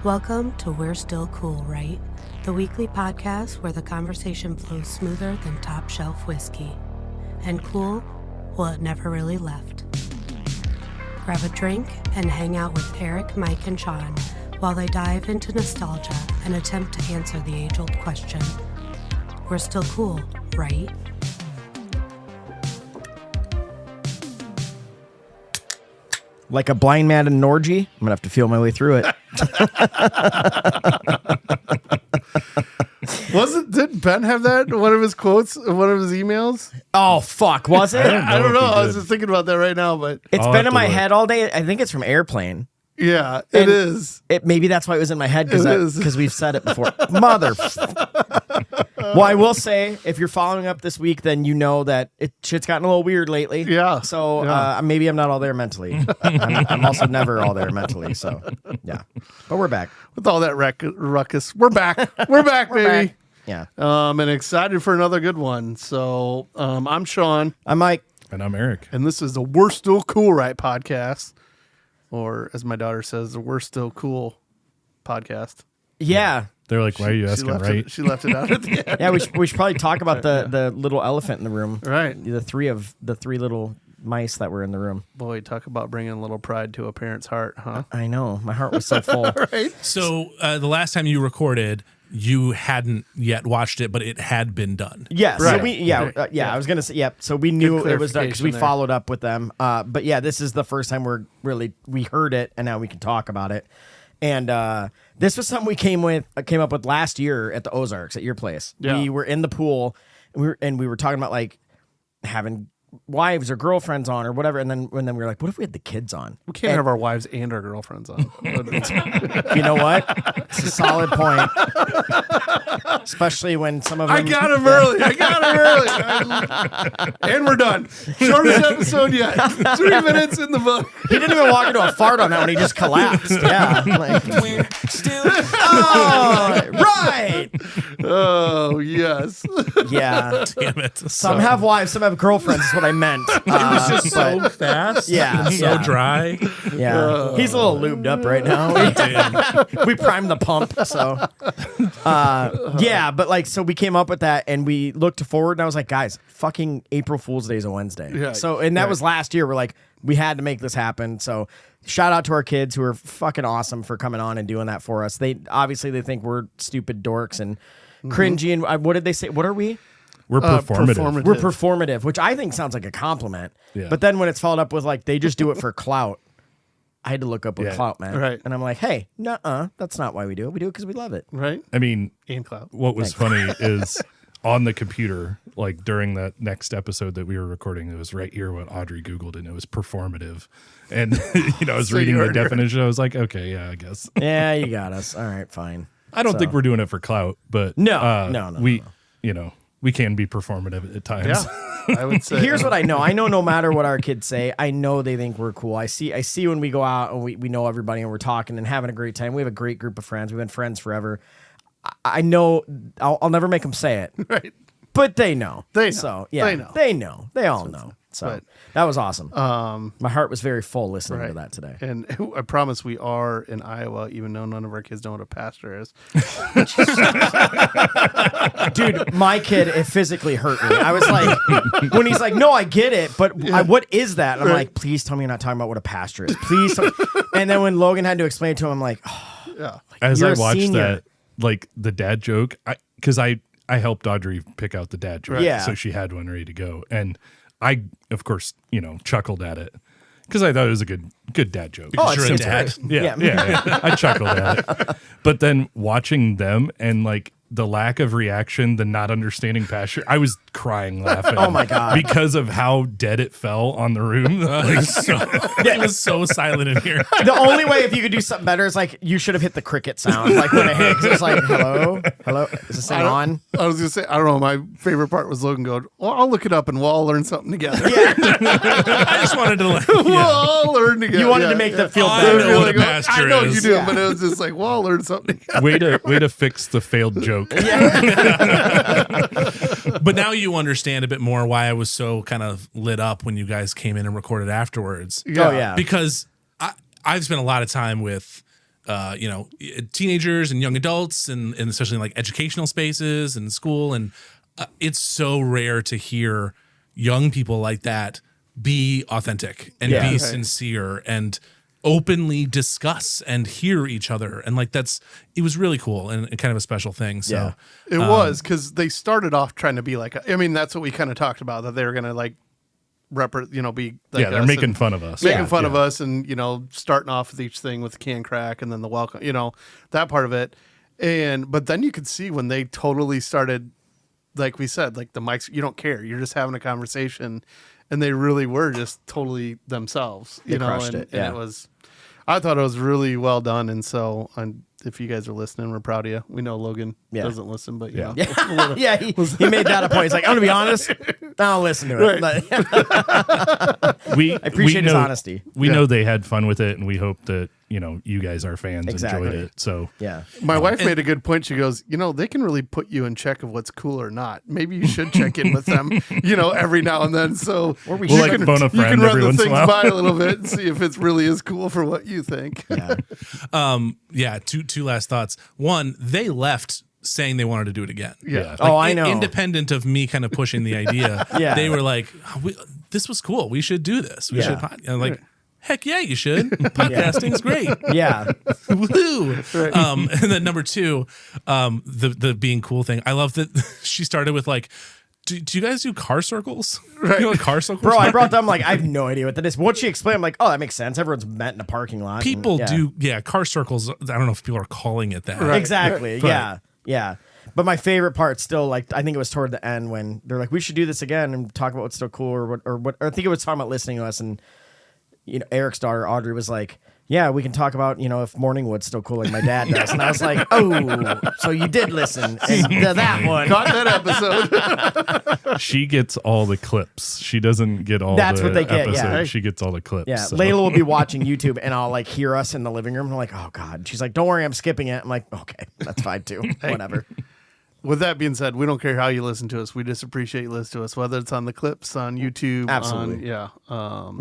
Welcome to We're Still Cool, Right? The weekly podcast where the conversation flows smoother than top shelf whiskey. And cool, well, it never really left. Grab a drink and hang out with Erik, Mike, and Shaun while they dive into nostalgia and attempt to answer the age-old question. We're still cool, right? Like a blind man in an orgy, I'm going to have to feel my way through it. Didn't Ben have that in one of his quotes, one of his emails? Oh, fuck. Was it? I don't know. I was just thinking about that right now, but It's been in my head all day. I think it's from Airplane. yeah, it is. Maybe that's why it was in my head It is. because we've said it before. Mother. Well, I will say, if you're following up this week, then you know that shit's gotten a little weird lately. Yeah. So Yeah. maybe I'm not all there mentally. I'm also never all there mentally. So yeah, but we're back. With all that ruckus, we're back. We're back, baby. Back. Yeah. And excited for another good one. So, I'm Shaun, I'm Mike. And I'm Erik. and this is the We're Still Cool Right podcast, or as my daughter says, the We're Still Cool podcast. Yeah. They're like, why are you asking, right? She left it out at the end. Yeah, we should probably talk about the little elephant in the room. Right. The three little mice that were in the room. Boy, talk about bringing a little pride to a parent's heart, huh? I know. My heart was so full. Right. So the last time you recorded, you hadn't yet watched it, but it had been done. Yeah, Right. So I was gonna say, so we knew it was done because we clarification there. followed up with them. But yeah, this is the first time we heard it, and now we can talk about it. And this was something we came up with last year at the Ozarks at your place. Yeah. We were in the pool, and we were talking about like having wives or girlfriends on or whatever, and then we were like, what if we had the kids on? We can't have our wives and our girlfriends on. You know what? It's a solid point. Especially when some of them... I got him early. And we're done. Shortest episode yet. 3 minutes in the book. He didn't even walk into a fart on that one. He just collapsed. Yeah. Like, We're still. oh, right. Oh, yes. Yeah. Damn it. Some have wives, some have girlfriends, is what I meant. It was just so but- fast. Yeah, and so yeah. dry. Yeah. He's a little lubed up right now. We primed the pump, so. Yeah, but like, so we came up with that and we looked forward and I was like, guys, fucking April Fool's Day is a Wednesday. Yeah, So, and that right. was last year. We're like, we had to make this happen. So shout out to our kids who are fucking awesome for coming on and doing that for us. They think we're stupid dorks and cringy. And what did they say? What are we? We're performative. We're performative, which I think sounds like a compliment. Yeah. But then when it's followed up with like, they just do it for clout. I had to look up what Yeah. clout meant. Right. And I'm like, hey, nuh-uh, that's not why we do it. We do it because we love it. Right? I mean, And cloud. what was funny is on the computer, like during that next episode that we were recording, it was right here what Audrey Googled, and it was performative. And, I was So reading you the heard- definition. I was like, okay, yeah, I guess. Yeah, you got us. All right, fine. I don't So- think we're doing it for clout, but No. we can be performative at times. Yeah. I would say. Here's what I know. I know no matter what our kids say, I know they think we're cool. I see when we go out and we know everybody and we're talking and having a great time. We have a great group of friends. We've been friends forever. I know I'll never make them say it. Right. But they know. They know. So, yeah, They know. They know. They all know. So but- that was awesome. My heart was very full listening to that today. And I promise we are in Iowa, even though none of our kids know what a pastor is. Dude, my kid, it physically hurt me. I was like, when he's like, no, I get it, but what is that? And I'm like, please tell me you're not talking about what a pastor is. Please. And then when Logan had to explain it to him, I'm like, oh, Yeah. As You're I a watched senior. that, like the dad joke, because I helped Audrey pick out the dad joke. Yeah. So she had one ready to go. And I, of course, chuckled at it because I thought it was a good dad joke. Because you're a it's dad. great. Yeah. I chuckled at it. But then watching them and like the lack of reaction, the not understanding passion, I was crying laughing. Oh my God. Because of how dead it fell on the room. It was so silent in here. The only way if you could do something better is like you should have hit the cricket sound like when it hit. 'Cause it was like, hello, is this thing on? I was going to say, I don't know. My favorite part was Logan going, well, I'll look it up and we'll all learn something together. Yeah, I just wanted to let We'll all learn together. you wanted Yeah, to make yeah. them feel I better. know what a Like, pastor I know you is. do, Yeah. but it was just like, we'll all learn something together. way to fix the failed joke. But now you understand a bit more why I was so kind of lit up when you guys came in and recorded afterwards. Oh, yeah. Because I've spent a lot of time with teenagers and young adults, and especially in like educational spaces and school. And it's so rare to hear young people like that be authentic and be sincere and openly discuss and hear each other. And like it was really cool and kind of a special thing. So it was, because they started off trying to be like, I mean, that's what we kind of talked about, that they were going to like be like they're making fun of us. Making fun of us and, starting off with each thing with the can crack and then the welcome, that part of it. But then you could see when they totally started, like we said, like the mics, you don't care. You're just having a conversation, and they really were just totally themselves, crushed and it. Yeah. it was, I thought it was really well done. And so if you guys are listening, we're proud of you. We know Logan doesn't listen, but Yeah, he made that a point. He's like, I'm gonna be honest, I'll listen to it. But I appreciate his honesty. We know they had fun with it, and we hope that you guys, our fans, enjoyed it. So yeah, my wife made a good point. She goes, they can really put you in check of what's cool or not. Maybe you should check in with them, every now and then. So we'll like phone a you friend can run every the once in a things while. by a little bit and see if it really is cool for what you think. Yeah. Two last thoughts. One, they left saying they wanted to do it again. Yeah. I know. Independent of me kind of pushing the idea. Yeah. They were like, this was cool. We should do this. We should. And like, heck yeah, you should. Podcasting's great. Yeah. Woohoo. And then number two, the being cool thing. I love that she started with like, do you guys do car circles? Right. You know what car circles Bro, are? I brought them, like, I have no idea what that is. What she explained, I'm like, oh, that makes sense. Everyone's met in a parking lot. People and, do, car circles. I don't know if people are calling it that. Right. Exactly. But- Yeah. But my favorite part still, like, I think it was toward the end when they're like, we should do this again and talk about what's still cool or I think it was talking about listening to us, and Eric's daughter Audrey was like, yeah, we can talk about, if Morningwood's still cool like my dad does. And I was like, oh, so you did listen to that one. Caught that episode. She gets all the clips. She doesn't get all That's the what they get, episodes. yeah. She gets all the clips. Yeah, so. Layla will be watching YouTube and I'll like hear us in the living room. And I'm like, oh God. She's like, don't worry, I'm skipping it. I'm like, okay, that's fine too. Whatever. With that being said, we don't care how you listen to us. We just appreciate you listening to us, whether it's on the clips, on YouTube. Absolutely.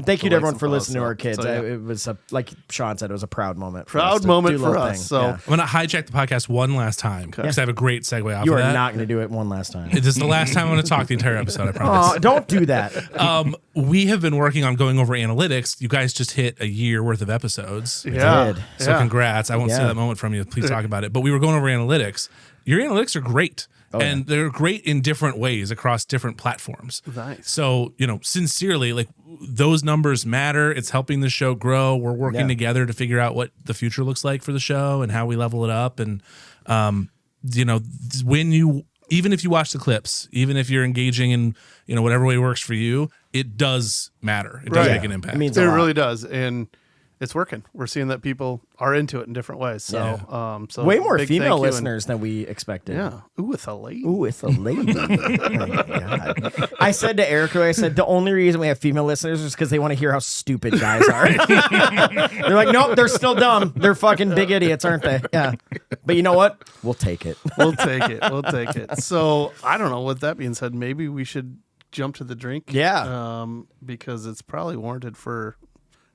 Thank you to the everyone likes for and listening to follows. our kids. So, yeah. It was like Shaun said, it was a proud moment. For Proud us to moment do for little us. things. So- Yeah. I'm going to hijack the podcast one last time because I have a great segue off You of are that. not going to do it one last time. This is the last time I'm going to talk the entire episode, I promise. Oh, don't do that. We have been working on going over analytics. You guys just hit a year worth of episodes. Yeah. did. So Yeah. congrats. I won't steal Yeah. that moment from you. Please talk about it. But we were going over analytics. Your analytics are great. And they're great in different ways across different platforms. Nice. So, sincerely, like those numbers matter. It's helping the show grow. We're working together to figure out what the future looks like for the show and how we level it up. And, even if you watch the clips, even if you're engaging in, whatever way works for you, it does matter. It does Right. make an impact. It means It a lot. really does. And it's working. We're seeing that people are into it in different ways. So, so Way more big female thank you listeners than we expected. Yeah. Ooh, with a lady. Ooh, it's a lady. Oh my God. I said to Erik, the only reason we have female listeners is because they want to hear how stupid guys are. They're like, nope, they're still dumb. They're fucking big idiots, aren't they? Yeah. But you know what? We'll take it. We'll take it. We'll take it. So I don't know. With that being said, maybe we should jump to the drink. Yeah. Because it's probably warranted for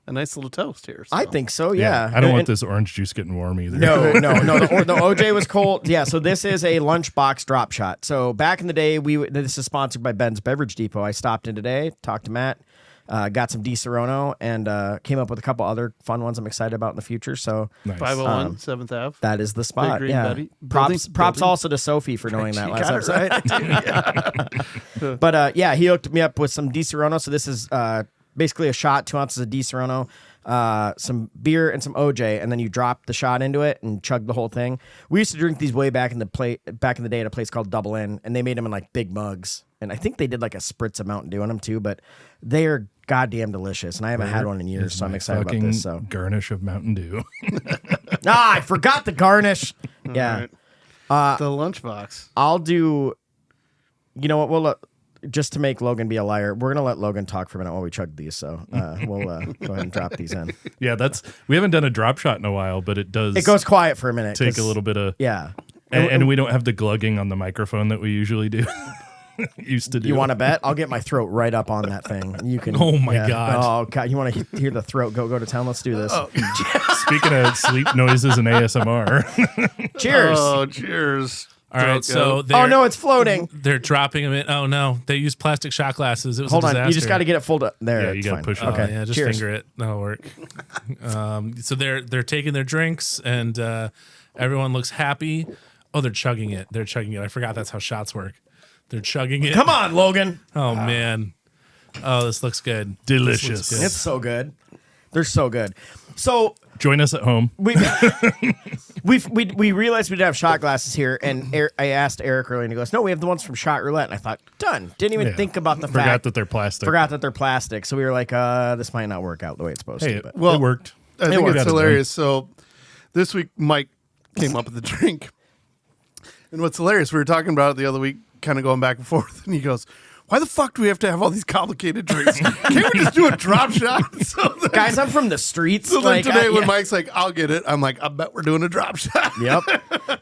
a nice little toast here. So. I think so, yeah. I don't want And- this orange juice getting warm either. No. The OJ was cold. Yeah, so this is a lunchbox drop shot. So back in the day, this is sponsored by Ben's Beverage Depot. I stopped in today, talked to Matt, got some Di Serono, and came up with a couple other fun ones I'm excited about in the future. So Nice. 501 7th Ave. that is the spot. Green Yeah. Betty. Props Building. also to Sophie for knowing that She last got it episode. right. But he hooked me up with some Di Serono. So this is basically a shot, 2 ounces of Di Serono, some beer and some OJ, and then you drop the shot into it and chug the whole thing. We used to drink these way back in the day at a place called Double N, and they made them in like big mugs. And I think they did like a spritz of Mountain Dew in them too, but they are goddamn delicious. And I haven't had one in years, so I'm excited about this. So Garnish of Mountain Dew. I forgot the garnish. Yeah, The lunchbox. I'll do. You know what? We'll just to make Logan be a liar, we're gonna let Logan talk for a minute while we chug these. So we'll go ahead and drop these in. Yeah, we haven't done a drop shot in a while, but it does It goes quiet for a minute. take a 'cause- little bit of Yeah. and we don't have the glugging on the microphone that we usually do. used to do. You want to bet? I'll get my throat right up on that thing. You can. Oh, my God. Oh God! You want to hear the throat go to town? Let's do this. Speaking of sleep noises and ASMR, Cheers! Oh, cheers. All right, so Oh no, it's floating. they're dropping them in. Oh no, they used plastic shot glasses. It was Hold a on, disaster. you just got to get it full up. There, Yeah, you it's gotta fine. push it. Okay, Yeah, just cheers. finger it. That'll work. So they're taking their drinks, and everyone looks happy. Oh, they're chugging it. They're chugging it. I forgot that's how shots work. They're chugging it. Come on, Logan. Oh man. Oh, this looks good. delicious. This looks It's so good. They're so good. So Join us at home. we realized we didn't have shot glasses here, and I asked Erik earlier, and he goes, "No, we have the ones from Shot Roulette." And I thought, done. Didn't even Yeah. think about the Forgot fact. that they're plastic. Forgot that they're plastic. So we were like, this might not work out the way it's supposed Hey, to. But it worked. I think worked. it's Got it done. hilarious. So this week, Mike came up with the drink. And what's hilarious, we were talking about it the other week, kind of going back and forth, and he goes, "Why the fuck do we have to have all these complicated drinks? Can't we just do a drop shot?" So then, guys, I'm from the streets. so then like, today, when yeah. Mike's like, "I'll get it," I'm like, "I bet we're doing a drop shot." Yep.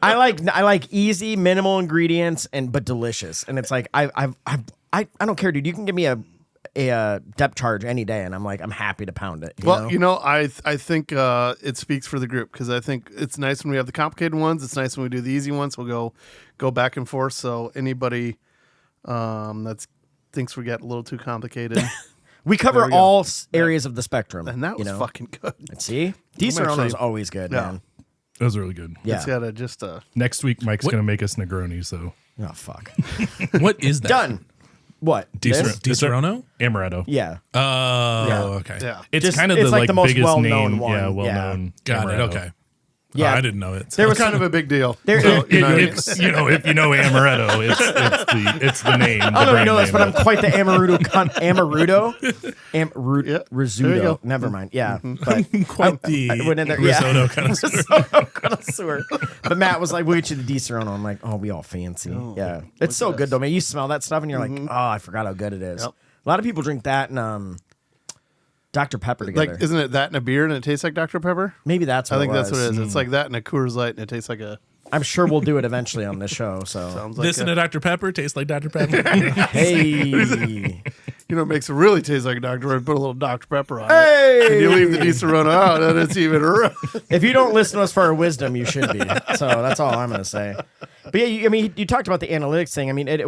I like easy, minimal ingredients but delicious. And it's like I don't care, dude. You can give me a depth charge any day, and I'm happy to pound it. You know? I think it speaks for the group, because I think it's nice when we have the complicated ones. It's nice when we do the easy ones. We'll go back and forth. So anybody that thinks we get a little too complicated, we cover There we go. all areas of the spectrum. and that was you know? fucking good. See, Di Serrano's always good, Yeah. man. That was really good. Yeah. It's got a just a Next week, Mike's going to make us Negronis, so. Oh fuck. good. What is that? Done. What? This? Di Serrano? Amaretto. Yeah. Oh, okay. yeah. It's Just- kind of it's the like the most biggest well-known name. one. Yeah, Yeah. well-known. Got it. Amaretto. Okay. Yeah. I didn't know it. There was Kind of a big deal. There, So, If you know Amaretto, it's the name. I don't even know this, but I'm quite the Amarudo. Risotto. Never mind. Yeah, but Quite the I went in there. risotto Yeah. kind of Risotto connoisseur. But Matt was like, "We'll get you the Di Serrano." I'm like, "Oh, we all fancy." Yeah, it's so good though, man. You smell that stuff, and you're like, "Oh, I forgot how good it is." Yep. A lot of people drink that and Dr. Pepper together. like, isn't it that in a beer and it tastes like Dr. Pepper? Maybe that's what I think it that's was. what it is. It's like that in a Coors Light, and it tastes like a. I'm sure we'll do it eventually on this show. So Sounds like This and a Dr. Pepper tastes like Dr. Pepper. hey, you know, it makes it really taste like a Dr. Pepper. Put a little Dr. Pepper on it. hey. And you leave the Di Serrano out, and it's even. If you don't listen to us for our wisdom, you should be. So that's all I'm going to say. But yeah, you talked about the analytics thing. I mean, it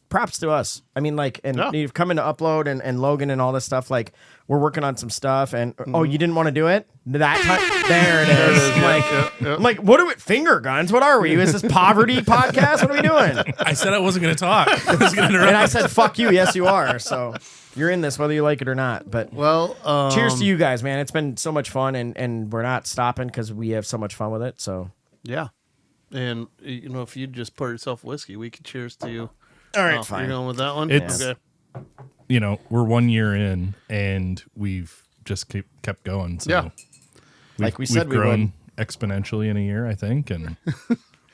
props to us. I mean, like, and Yeah. you've come into Upload and Logan and all this stuff. Like, we're working on some stuff, and oh, you didn't want to do it that time. There it is. I'm like, what are we? Finger guns? What are we? Is this poverty podcast? What are we doing? I said I wasn't going to talk. I was going to interrupt. And I said, fuck you. Yes, you are. So you're in this, whether you like it or not. But Well, cheers to you guys, man. It's been so much fun, and we're not stopping because we have so much fun with it. So Yeah, and you know, if you just pour yourself whiskey, we could cheers to you. all right, Oh, fine. You're going with that one? It's- okay. We're 1 year in, and we've just kept going. So Yeah. Like we said we've we would. grown exponentially in a year, I think. And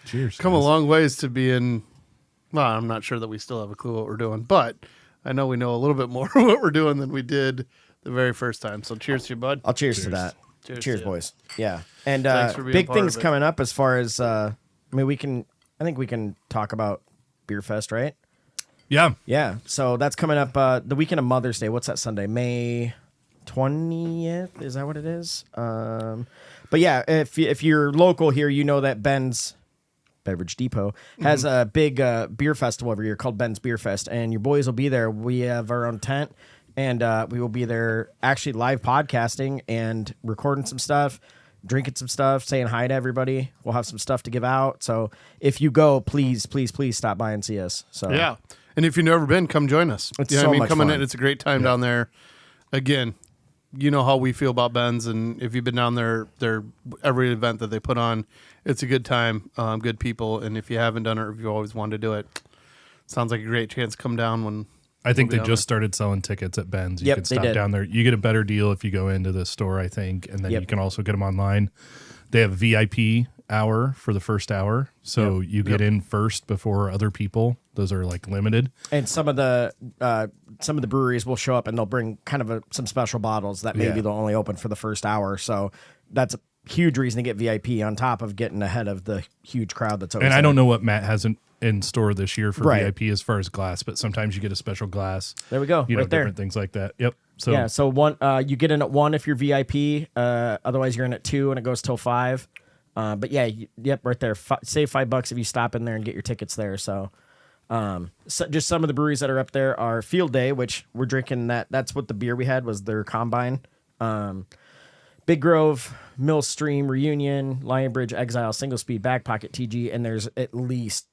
cheers. Come a guys. long ways to be in. Well, I'm not sure that we still have a clue what we're doing, but I know we know a little bit more what we're doing than we did the very first time. So cheers to you, bud. I'll cheers to that. Cheers Cheers, to you. boys. Yeah, and Thanks for being big part things of it. coming up as far as I mean, I think we can talk about Beer Fest, right? Yeah. Yeah. So that's coming up the weekend of Mother's Day. What's that Sunday? May 20th? Is that what it is? But yeah, if you're local here, you know that Ben's Beverage Depot has a big beer festival every year called Ben's Beer Fest, and your boys will be there. We have our own tent, and we will be there actually live podcasting and recording some stuff, drinking some stuff, saying hi to everybody. We'll have some stuff to give out. So if you go, please stop by and see us. So Yeah. And if you've never been, come join us. It's You know so what I mean? much Coming fun. in, it's a great time down there. Again, you know how we feel about Ben's, and if you've been down there, every event that they put on, it's a good time, good people. And if you haven't done it, or if you always wanted to do it, sounds like a great chance to come down when. I think We'll they be just started selling tickets at Ben's. You Yep, can they stop did. down there. You get a better deal if you go into the store, I think, and then Yep. you can also get them online. They have VIP hour for the first hour, so you get in first before other people. Those are like limited. And some of the breweries will show up and they'll bring kind of some special bottles that maybe Yeah. they'll only open for the first hour. So that's a huge reason to get VIP on top of getting ahead of the huge crowd that's always And I there. don't know what Matt in store this year for Right. VIP as far as glass, but sometimes you get a special glass. There we go. You know, Right there. different things like that. Yep. So Yeah. So one, you get in at 1 if you're VIP. Otherwise, you're in at 2 and it goes till 5. But yeah, yep, right there. Save $5 if you stop in there and get your tickets there. So, just some of the breweries that are up there are Field Day, which we're drinking that. That's what the beer we had was their combine. Big Grove, Mill Stream, Reunion, Lion Bridge, Exile, Single Speed, Back Pocket, TG, and there's at least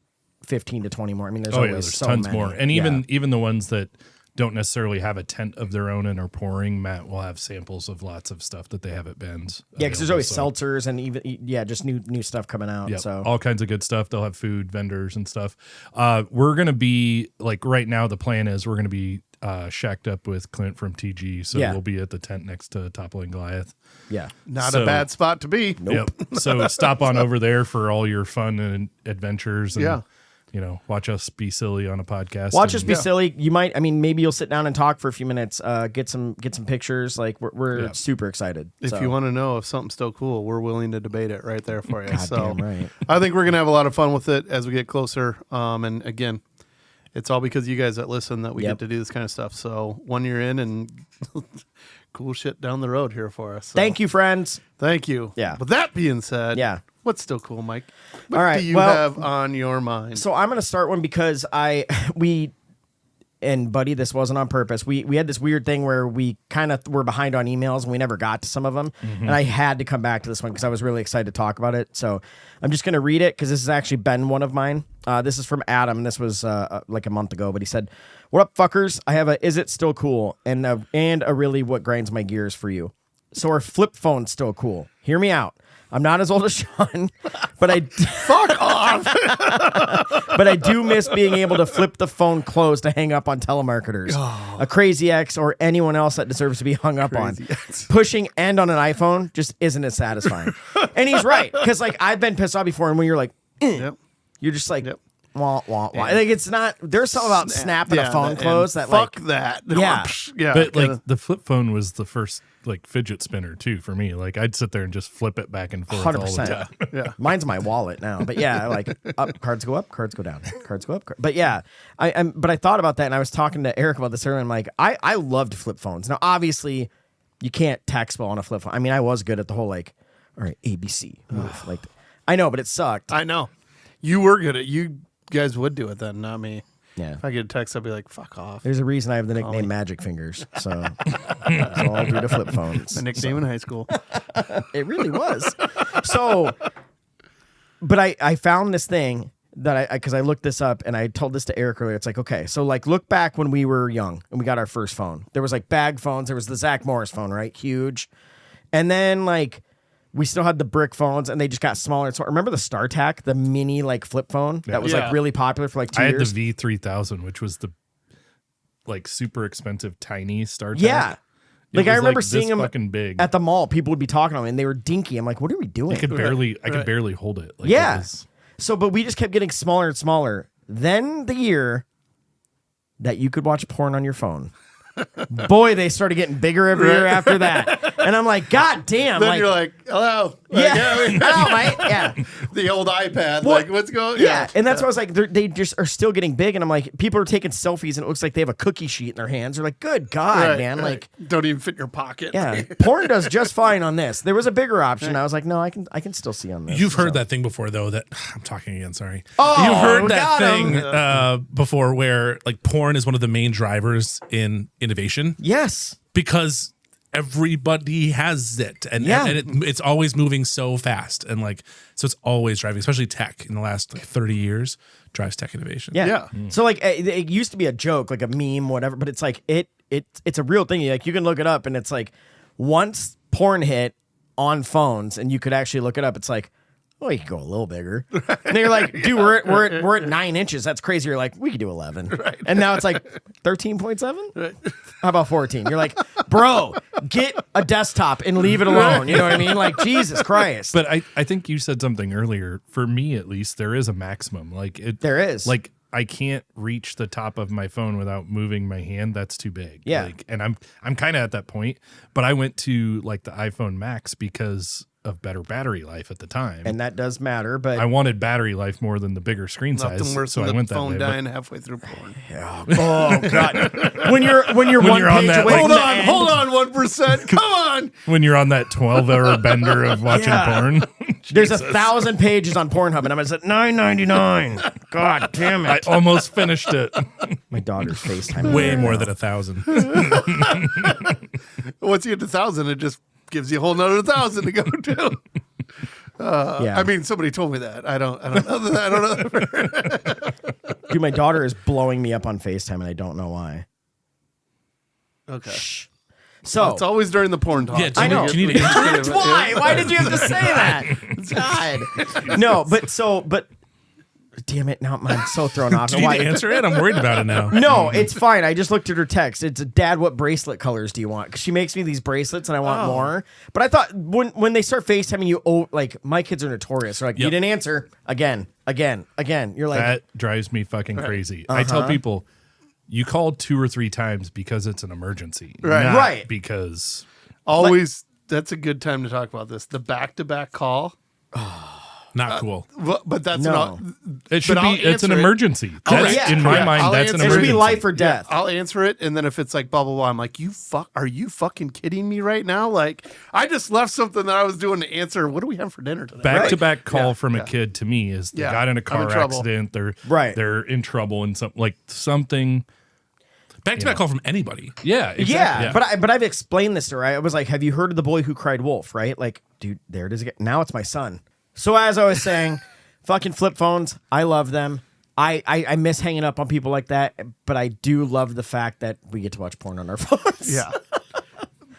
15 to 20 more. I mean, there's always there's so tons many. more. And even the ones that don't necessarily have a tent of their own and are pouring, Matt will have samples of lots of stuff that they have at Ben's. Yeah, because there's always available. seltzers and even just new stuff coming out. Yep, So all kinds of good stuff. They'll have food vendors and stuff. We're gonna be like right now. The plan is we're gonna be shacked up with Clint from TG, so Yeah. we'll be at the tent next to Toppling Goliath. yeah, Not So- a bad spot to be. Yep. So stop on over there for all your fun and adventures. And, Yeah. you know, watch us be silly on a podcast. watch us and- be silly. You might. I mean, maybe you'll sit down and talk for a few minutes. Get some pictures. Like we're Yeah. super excited. If So. you want to know if something's still cool, we're willing to debate it right there for you. So Goddamn right. I think we're gonna have a lot of fun with it as we get closer. And again, it's all because of you guys that listen that we Yep. get to do this kind of stuff. So 1 year in and cool shit down the road here for us. So, Thank you, friends. Thank you. Yeah. With that being said, Yeah. what's still cool, Mike? What All right, do you well- have on your mind? So I'm gonna start one because and buddy, this wasn't on purpose. We had this weird thing where we kind of were behind on emails and we never got to some of them. And I had to come back to this one because I was really excited to talk about it. So I'm just going to read it because this has actually been one of mine. This is from Adam. This was like a month ago, but he said, "What up, fuckers? I have a Is It Still Cool? And a really what grinds my gears for you. So our flip phone's still cool. Hear me out. I'm not as old as Shaun, but I Fuck off. but I do miss being able to flip the phone closed to hang up on telemarketers, a crazy ex, or anyone else that deserves to be hung up on. Crazy ex. Pushing end on an iPhone just isn't as satisfying. And he's right, because like I've been pissed off before, and when you're like, Yep. you're just like, Yep. wah, wah, wah. Like it's not. There's something about snapping a phone and closed that fuck like. that. Yeah. Yeah. But kinda- like the flip phone was the first like fidget spinner too for me. Like I'd sit there and just flip it back and forth all the 100%. time. yeah. Mine's my wallet now, but yeah, like cards go up, cards go down, cards go up. But yeah, but I thought about that, and I was talking to Erik about this earlier. And I'm like, I loved flip phones. Now, obviously, you can't text well on a flip phone. I mean, I was good at the whole like, all right, ABC, move, like, I know, but it sucked. I know. You were good at You guys would do it then, not me. Yeah, If I get a text, I'd be like, fuck off. there's a reason I have the nickname Magic Fingers. So it's all due to flip phones. My nickname in high school. It really was. So, but I found this thing that because I looked this up and I told this to Erik earlier. It's like, okay, so like look back when we were young and we got our first phone. There was like bag phones. There was the Zach Morris phone, right? Huge. And then like we still had the brick phones and they just got smaller. So remember the StarTAC, the mini like flip phone that was Yeah. like really popular for like 2 I had years? the V3000, which was the like super expensive tiny StarTAC. Yeah. It Like I was, remember this seeing them fucking big. at the mall. People would be talking to them and they were dinky. I'm like, what are we doing? I could barely hold it. Like, Yeah. it was- So, but we just kept getting smaller and smaller. Then the year that you could watch porn on your phone, boy, they started getting bigger every year after that. And I'm like, God damn. Then like, you're like, hello. yeah. Like, Oh, mate. Yeah. the old iPad. Well, like, what's going on? Yeah. And that's why I was like, they just are still getting big. And I'm like, people are taking selfies and it looks like they have a cookie sheet in their hands. They're like, good God, Right, man. right. Like, don't even fit in your pocket. yeah, porn does just fine on this. There was a bigger option. I was like, no, I can still see on this. You've heard So. that thing before, though. That I'm talking again. Sorry. Oh, You've heard we that got 'em. thing before, where like porn is one of the main drivers in innovation Yes. because everybody has it, and Yeah. it's always moving so fast, and like so it's always driving, especially tech in the last like 30 years drives tech innovation. Yeah. Yeah. So like it used to be a joke, like a meme, whatever, but it's like it's a real thing. Like you can look it up and it's like once porn hit on phones and you could actually look it up, it's like, oh, you could go a little bigger. And they're like, dude, we're at 9 inches. That's crazy. You're like, we could do 11. Right. And now it's like 13.7. Right. How about 14? You're like, bro, get a desktop and leave it alone. You know what I mean? Like, Jesus Christ. But I think you said something earlier. For me, at least, there is a maximum. Like There is. Like I can't reach the top of my phone without moving my hand. That's too big. Yeah. Like, and I'm kind of at that point. But I went to like the iPhone Max because of better battery life at the time. And that does matter, but I wanted battery life more than the bigger screen size. Nothing worse So than I the went that phone way. but- dying halfway through porn. oh god, when you're one you're on page that, away like- from the end. Hold on, 1%. Come on. When you're on that 12-hour bender of watching Yeah. porn. There's Jesus. 1,000 pages on Pornhub, and I'm at $9.99. God damn I it! almost finished it. My daughter's FaceTime. Way more than 1,000. Once you get to 1,000, it just gives you a whole nother 1,000 to go to. Yeah. I mean, somebody told me that. I don't know that. I don't know. Dude, my daughter is blowing me up on FaceTime, and I don't know why. Okay. So It's always during the porn talk. Yeah, do I you know. need- do you need to answer That's why. Why did you have to say that? God. No, but damn it! Now I'm so thrown off. Do you Why? need to answer it? I'm worried about it now. No, it's fine. I just looked at her text. It's Dad, what bracelet colors do you want? Because she makes me these bracelets and I want more. But I thought when they start FaceTiming you, like my kids are notorious. They're like, you Yep. didn't answer again. You're like, That drives me fucking crazy. I tell people, you called 2 or 3 times because it's an emergency. Right. not Right. Because Always, that's a good time to talk about this. The back-to-back call. Not cool. But that's No. not. it should But be, I'll it's an answer it. emergency. Oh, That's, yeah. in my Yeah, mind, I'll that's an answer it should it. be emergency. life or death. I'll answer it, and then if it's like blah blah blah, I'm like, are you fucking kidding me right now? Like, I just left something that I was doing to answer. What do we have for dinner today? Back-to-back call Yeah, from yeah. a kid to me is they Yeah, got in a I'm car in trouble. accident. Right. They're in trouble and something. Back-to-back call from anybody. Yeah, exactly. Yeah, but I've explained this to her. I was like, have you heard of the boy who cried wolf? Right? Like, dude, there it is again. Now it's my son. So as I was saying, fucking flip phones. I love them. I miss hanging up on people like that, but I do love the fact that we get to watch porn on our phones. Yeah.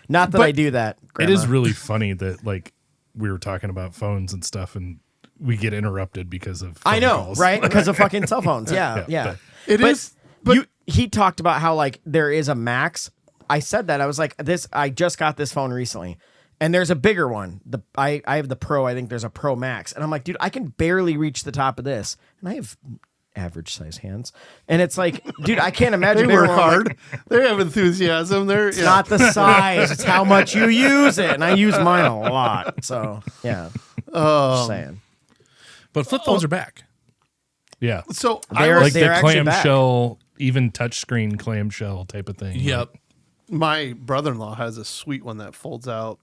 Not that I do that. It is Grandma. really funny that like we were talking about phones and stuff, and we get interrupted because of. I phone know, calls. right? Because of fucking cell phones. Yeah, yeah. It is, but he talked about how like there is a max. I said that I was like this. I just got this phone recently, and there's a bigger one. I have the Pro. I think there's a Pro Max, and I'm like, dude, I can barely reach the top of this, and I have average size hands, and it's like, dude, I can't they imagine. work everyone, like, hard. They have enthusiasm. They're it's not the size; it's how much you use it, and I use mine a lot. So yeah, just saying. But flip phones are back. Yeah, So They're- like the actually back. clamshell, even touchscreen clamshell type of thing. Yep. my brother-in-law has a sweet one that folds out,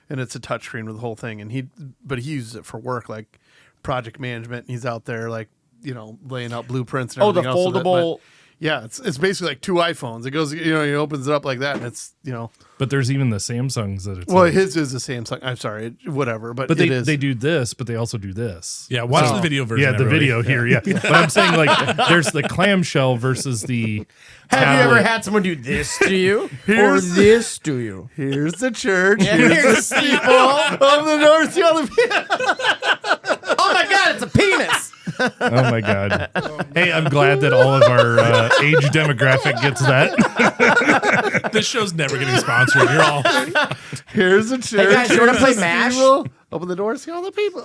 and it's a touchscreen with the whole thing. And he uses it for work, like project management. And he's out there, like, laying out blueprints. And Oh, the everything else with it. foldable. But, yeah, it's basically like 2 iPhones. It goes, he opens it up like that, and it's, But there's even the Samsungs that it's. Well, like- his is a Samsung. I'm sorry, whatever. But but it is. they do this, but they also do this. Yeah, watch the video version. Yeah, the everybody. video here. Yeah, but I'm saying like there's the clamshell versus the. Have you tablet. ever had someone do this to you or Here's- this to you? Here's the church. Here's the people. of the North Yellow. Oh my God, it's a penis. Oh my god! Hey, I'm glad that all of our age demographic gets that. This show's never getting sponsored. You're all. Here's the church. guys, you wanna Here's play the MASH? cathedral. Open the doors, see all the people.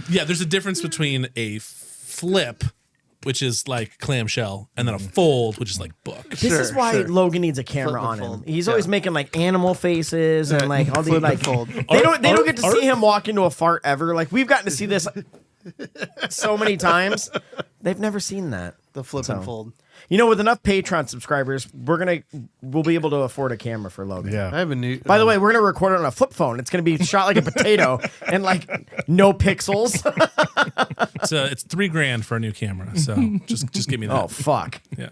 Yeah, there's a difference between a flip, which is like clamshell, and then a fold, which is like book. This is why Logan needs a camera Flip on and him. fold. He's always making like animal faces and like all these Flip and like fold. they don't get to see him walk into a fart ever. Like we've gotten to see this so many times. They've never seen that. The flip and fold. With enough Patreon subscribers, we'll be able to afford a camera for Logan. I Yeah, have a new. By the way, we're gonna record it on a flip phone. It's gonna be shot like a potato and like no pixels. It's $3,000 for a new camera. So just give me that. Oh fuck, Yeah.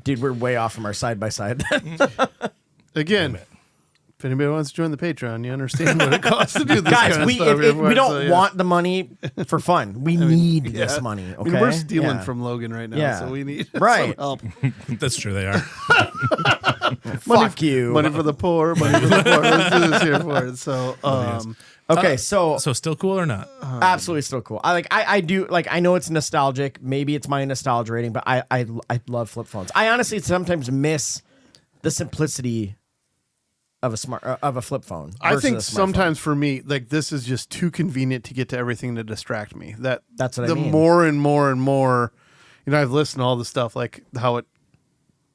dude, we're way off from our side by side. Again, if anybody wants to join the Patreon, you understand what it costs to do this Guys, kind of we stuff. we don't So, yeah. want the money for fun. We need this Yeah. money. I Okay, mean, we're stealing Yeah. from Logan right now, Yeah. so we need Right. some help. That's true. They are. Fuck you. Money for the poor. Money for the poor. Let's do this here for it. So, Okay, so So still cool or not? absolutely still cool. I do like I know it's nostalgic. Maybe it's my nostalgia rating, but I love flip phones. I honestly sometimes miss the simplicity of a flip phone. I versus think a smartphone. sometimes for me, like this is just too convenient to get to everything to distract me. That's what I the mean. more and more and more, I've listened to all the stuff like how it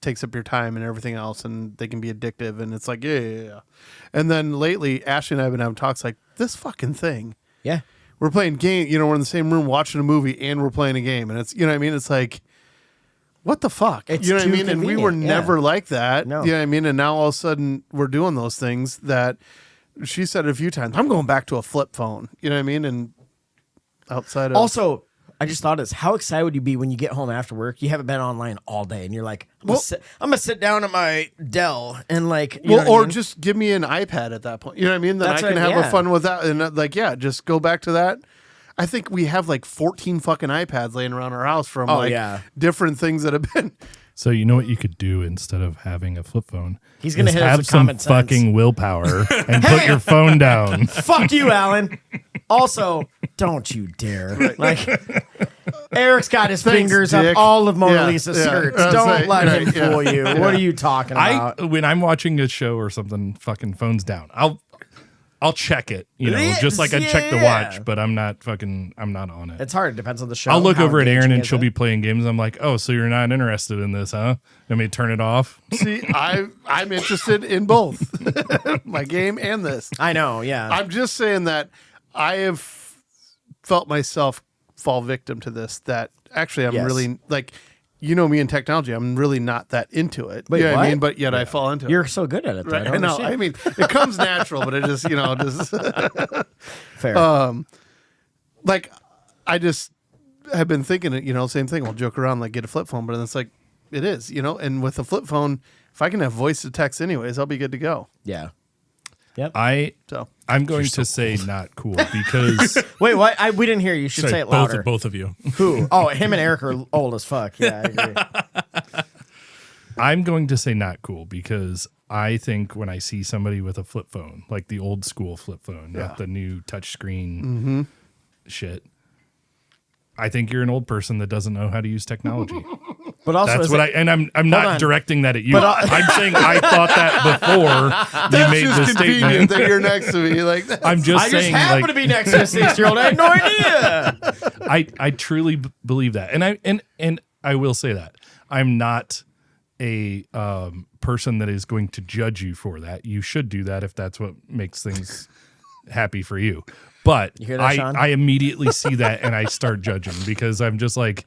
takes up your time and everything else, and they can be addictive, and it's like, yeah. And then lately, Ashley and I have been having talks like, this fucking thing. Yeah. We're playing game, we're in the same room watching a movie and we're playing a game. And it's, It's like, what the fuck? It's you know what I too mean? And we were convenient, never like that. No. You know what I mean? And now all of a sudden we're doing those things that she said a few times. I'm going back to a flip phone. You know what I mean? And outside of. Also, I just thought of this. How excited would you be when you get home after work? You haven't been online all day, and you're like, I'm gonna sit down at my Dell and just give me an iPad at that point. You know what I mean? Then That's I can right, have a fun with that, and just go back to that. I think we have like 14 fucking iPads laying around our house from different things that have been. So you know what you could do instead of having a flip phone? He's gonna is hit us have with some common sense. fucking willpower and put your phone down. Fuck you, Alan. Also, don't you dare. Like, Eric's got his fingers Dick. up all of Mona Lisa's skirts. Don't let him yeah. fool you. What are you talking about? When I'm watching a show or something, fucking phone's down. I'll check it, just like I check the watch, but I'm not on it. It's hard. It depends on the show. I'll look how over at Erin engaging and is she'll it? be playing games. I'm like, oh, so you're not interested in this, huh? Let me turn it off. See, I'm interested in both my game and this. I know, yeah. I'm just saying that I have felt myself fall victim to this. That actually, I'm really like, me in technology. I'm really not that into it. Wait, you know what I what? mean? But yet I fall into it. You're so good at it. Though. Right? I don't I know. understand. I mean, it comes natural, but it just, just Fair. like I just have been thinking it. Same thing. We'll joke around like get a flip phone, but it's like it is. And with a flip phone, if I can have voice to text anyways, I'll be good to go. Yeah. Yep. I'm going to say not cool because Wait, what? We didn't hear you. You should say it louder. Both of you. Who? Oh, him and Erik are old as fuck. Yeah, I agree. I'm going to say not cool because I think when I see somebody with a flip phone, like the old school flip phone, not the new touchscreen shit, I think you're an old person that doesn't know how to use technology. But also, That's what I'm not on. directing that at you. I'm saying I thought that before you made the statement. That you're next to me. Like that. I'm just I just saying, happen to be next to a 6-year-old. I had no idea. I truly believe that, and I will say that I'm not a person that is going to judge you for that. You should do that if that's what makes things happy for you. But You hear that, Shaun? I immediately see that and I start judging because I'm just like,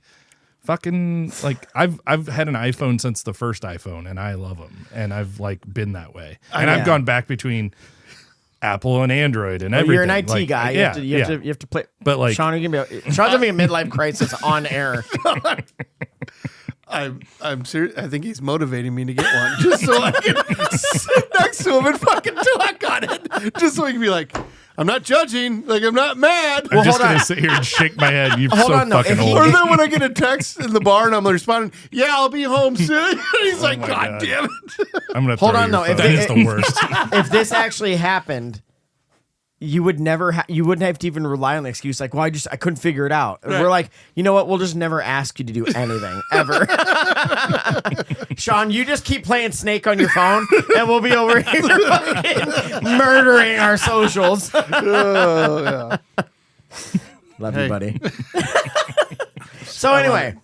fucking, like I've had an iPhone since the first iPhone and I love them and I've like been that way and I've gone back between Apple and Android and everything. You're an IT like, guy. You have to play. But like, Shaun, Sean's having a midlife crisis on air. I'm serious. I think he's motivating me to get one just so I can sit next to him and fucking talk on it. Just so he can be like, I'm not judging. Like, I'm not mad. I'm just going to sit here and shake my head. You're so fucking old. Or then when I get a text in the bar and I'm responding, yeah, I'll be home soon. He's like, God damn it. I'm going to Hold on, that is the worst. If this actually happened, you would never you wouldn't have to even rely on the excuse like, well, I couldn't figure it out. Right. We're like, you know what? We'll just never ask you to do anything ever. Shaun, you just keep playing Snake on your phone and we'll be over here fucking murdering our socials. Oh, yeah. Love you, buddy. So anyway,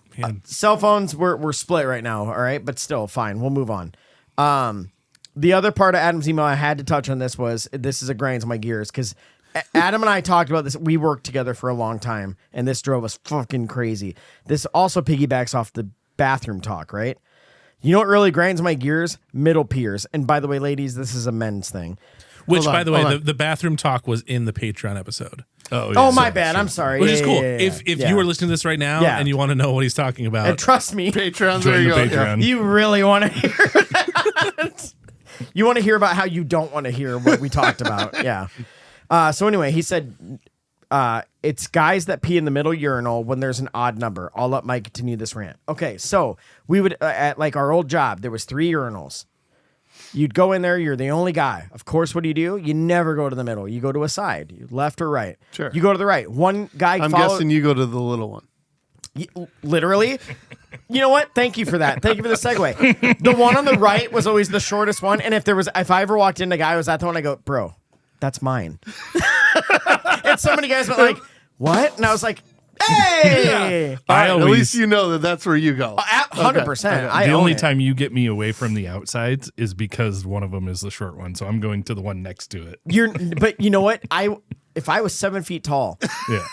cell phones, we're split right now, all right? But still, fine. We'll move on. The other part of Adam's email I had to touch on this is a grinds my gears because Adam and I talked about this. We worked together for a long time, and this drove us fucking crazy. This also piggybacks off the bathroom talk, right? You know what really grinds my gears? Middle peers. And by the way, ladies, this is a men's thing. Which, by the way, the bathroom talk was in the Patreon episode. Oh, my bad. I'm sorry. Which is cool. Yeah. If you are listening to this right now and you want to know what he's talking about, and trust me, Patreon, Join there you the go. Patreon. Yeah. you really want to hear that. You want to hear about how you don't want to hear what we talked about. Yeah. So anyway, he said it's guys that pee in the middle urinal when there's an odd number. I'll let Mike continue this rant. Okay, so we would at like our old job, there was 3 urinals. You'd go in there, you're the only guy. Of course, what do? You never go to the middle. You go to a side, left or right. Sure. You go to the right. One guy I'm guessing you go to the little one. Literally. You know what? Thank you for that. Thank you for the segue. The one on the right was always the shortest one. And if I ever walked in, a guy was at the one, I go, bro, that's mine. And so many guys went like, what? And I was like, Hey, All right, at always- least you know that that's where you go. 100%. I The own only it. time you get me away from the outsides is because one of them is the short one. So I'm going to the one next to it. But you know what? If I was 7 feet tall Yeah.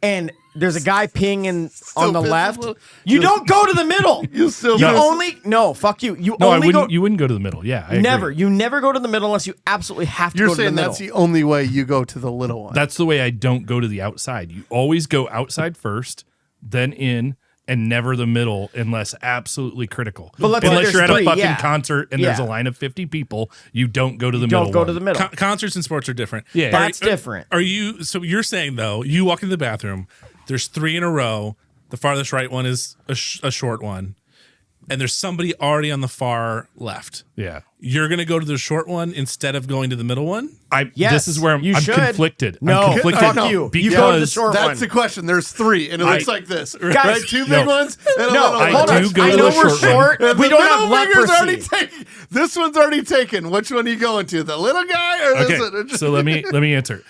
and there's a guy peeing on the piss left, a little- you don't go to the middle. You still You piss. only no. Fuck you. You No, I only wouldn't. go. You wouldn't go to the middle. Yeah. I Never. agree. You never go to the middle unless you absolutely have to You're go to the saying middle. that's the only way you go to the little one. That's the way I don't go to the outside. You always go outside first, then in, and never the middle unless absolutely critical. But let's say unless there's you're at three, a fucking yeah. concert and there's a Yeah. line of 50 people, you don't go to the middle. Don't go to one. the middle. Concerts and sports are different. Yeah. That's different. Are you? So you're saying though, you walk into the bathroom. There's 3 in a row. The farthest right one is a short one, and there's somebody already on the far left. Yeah. You're gonna go to the short one instead of going to the middle one. Yes, This is where I'm you should. conflicted. No, I'm conflicted fuck you. because You go to the short one. That's the question. There's 3, and it looks like this. Guys, right? 2 big no. ones and a No, little I hold one. on. do go I to know the we're short one. short. And We the don't have middle finger's already leprosy. taken. This one's already taken. Which one are you going to? The little guy or this one? Okay. So let me answer.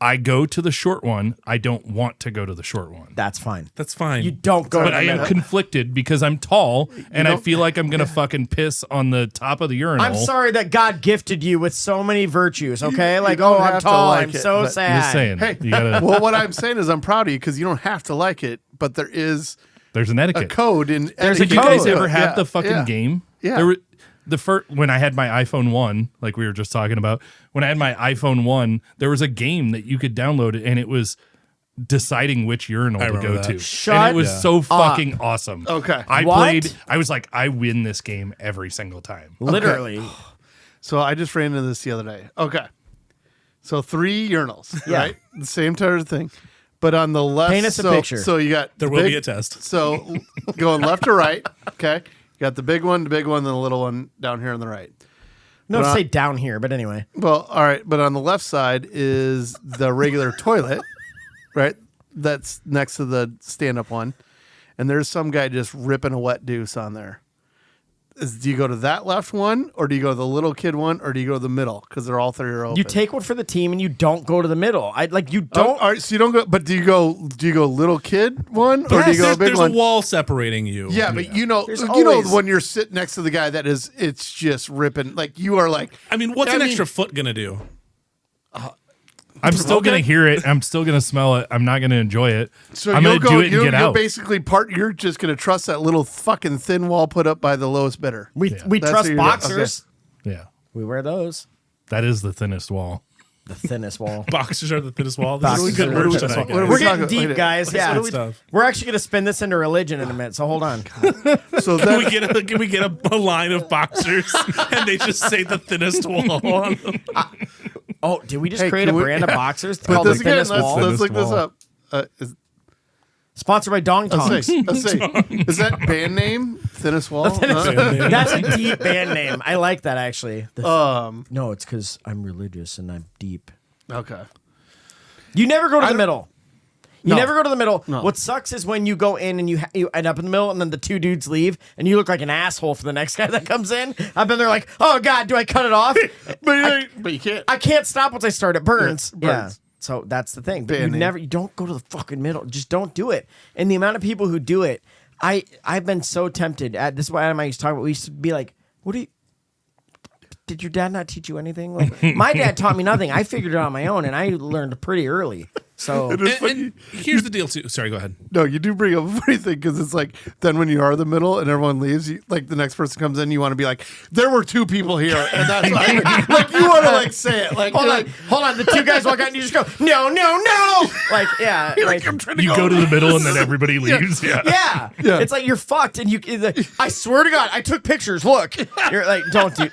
I go to the short one. I don't want to go to the short one. That's fine. That's fine. You don't go But to I the am middle. conflicted because I'm tall and I feel like I'm gonna fucking piss on the top of the urinal. I'm sorry that God gifted you with so many virtues, okay? you Like, don't I'm have to tall. like I'm it, so but- sad. Just saying. Hey, You gotta, well, what I'm saying is I'm proud of you because you don't have to like it, but there is there's an a etiquette. code in. There's a Did you code. guys ever have Yeah, the fucking yeah. game? Yeah. There were, the first when I had my iPhone 1, like we were just talking about, when I had my iPhone 1, there was a game that you could download and it was deciding which urinal to remember go that. to. Shut and it was so fucking awesome. Okay. I What? played, I was like, I win this game every single time. Literally. So I just ran into this the other day. Okay. So 3 urinals, Yeah. right? The same type of thing. But on the left, Paint us a picture. So you got There the will big- be a test. So going left to right, okay. You got the big one, then the little one down here on the right. No, But say down here, but anyway. Well, all right, but on the left side is the regular toilet, right? That's next to the stand-up one, and there's some guy just ripping a wet deuce on there. Do you go to that left one, or do you go to the little kid one, or do you go to the middle? Because they're all 3 are open. You take one for the team and you don't go to the middle. You Oh, don't. all right, so you don't go, but do you go little kid one, or do you go There's, big there's one? a wall separating you. Yeah, but you know There's know always- when you're sitting next to the guy that is, it's just ripping. Like you are like, I mean, what's I an mean- extra foot gonna do? I'm still gonna hear it. I'm still gonna smell it. I'm not gonna enjoy it. so I'm you'll gonna do it and you'll, get you'll out. basically you're just gonna trust that little fucking thin wall put up by the lowest bidder. We That's trust what you're doing. boxers. Yeah, We wear those. that is the thinnest wall. The thinnest wall. Boxers are the thinnest wall. This is Boxers good are merch the tonight, thinnest guys. wall. We're talking- getting deep, wait, guys. Yeah, good stuff. we're actually going to spin this into religion in a minute. So hold on. So Can then, we get a line of boxers and they just say the thinnest wall on them? Oh, did we just Hey, create a can we- brand of boxers put called the this again. thinnest wall? Let's look this Wall. up. Sponsored by Dong Let's Tongs. see. Is that band name? Thinnest Wall. That's a deep band name. I like that actually. No, it's because I'm religious and I'm deep. Okay. You never go to the middle. You No. never go to the middle. No. What sucks is when you go in and you end up in the middle, and then the 2 dudes leave, and you look like an asshole for the next guy that comes in. I've been there like, oh god, do I cut it off? But you can't. I can't stop once I start. It burns. Yeah, it burns. So that's the thing. But Band name. you don't go to the fucking middle. Just don't do it. And the amount of people who do it, I've been so tempted. This is what Adam and I used to talk about. We used to be like, what do you? Did your dad not teach you anything? Like, my dad taught me nothing. I figured it out on my own, and I learned pretty early. So And here's the deal, too. Sorry, go ahead. No, you do bring up a funny thing because it's like then when you are the middle and everyone leaves, you, like the next person comes in, you want to be like, there were 2 people here, and that's why, like you want to like say it, like hold you're on, like, hold on. The 2 guys walk out, and you just go, no, no, no. Like, yeah, like, I'm trying to You go to the middle and then everybody leaves. Yeah. yeah. It's like you're fucked, and I swear to God, I took pictures. Look, you're like, don't do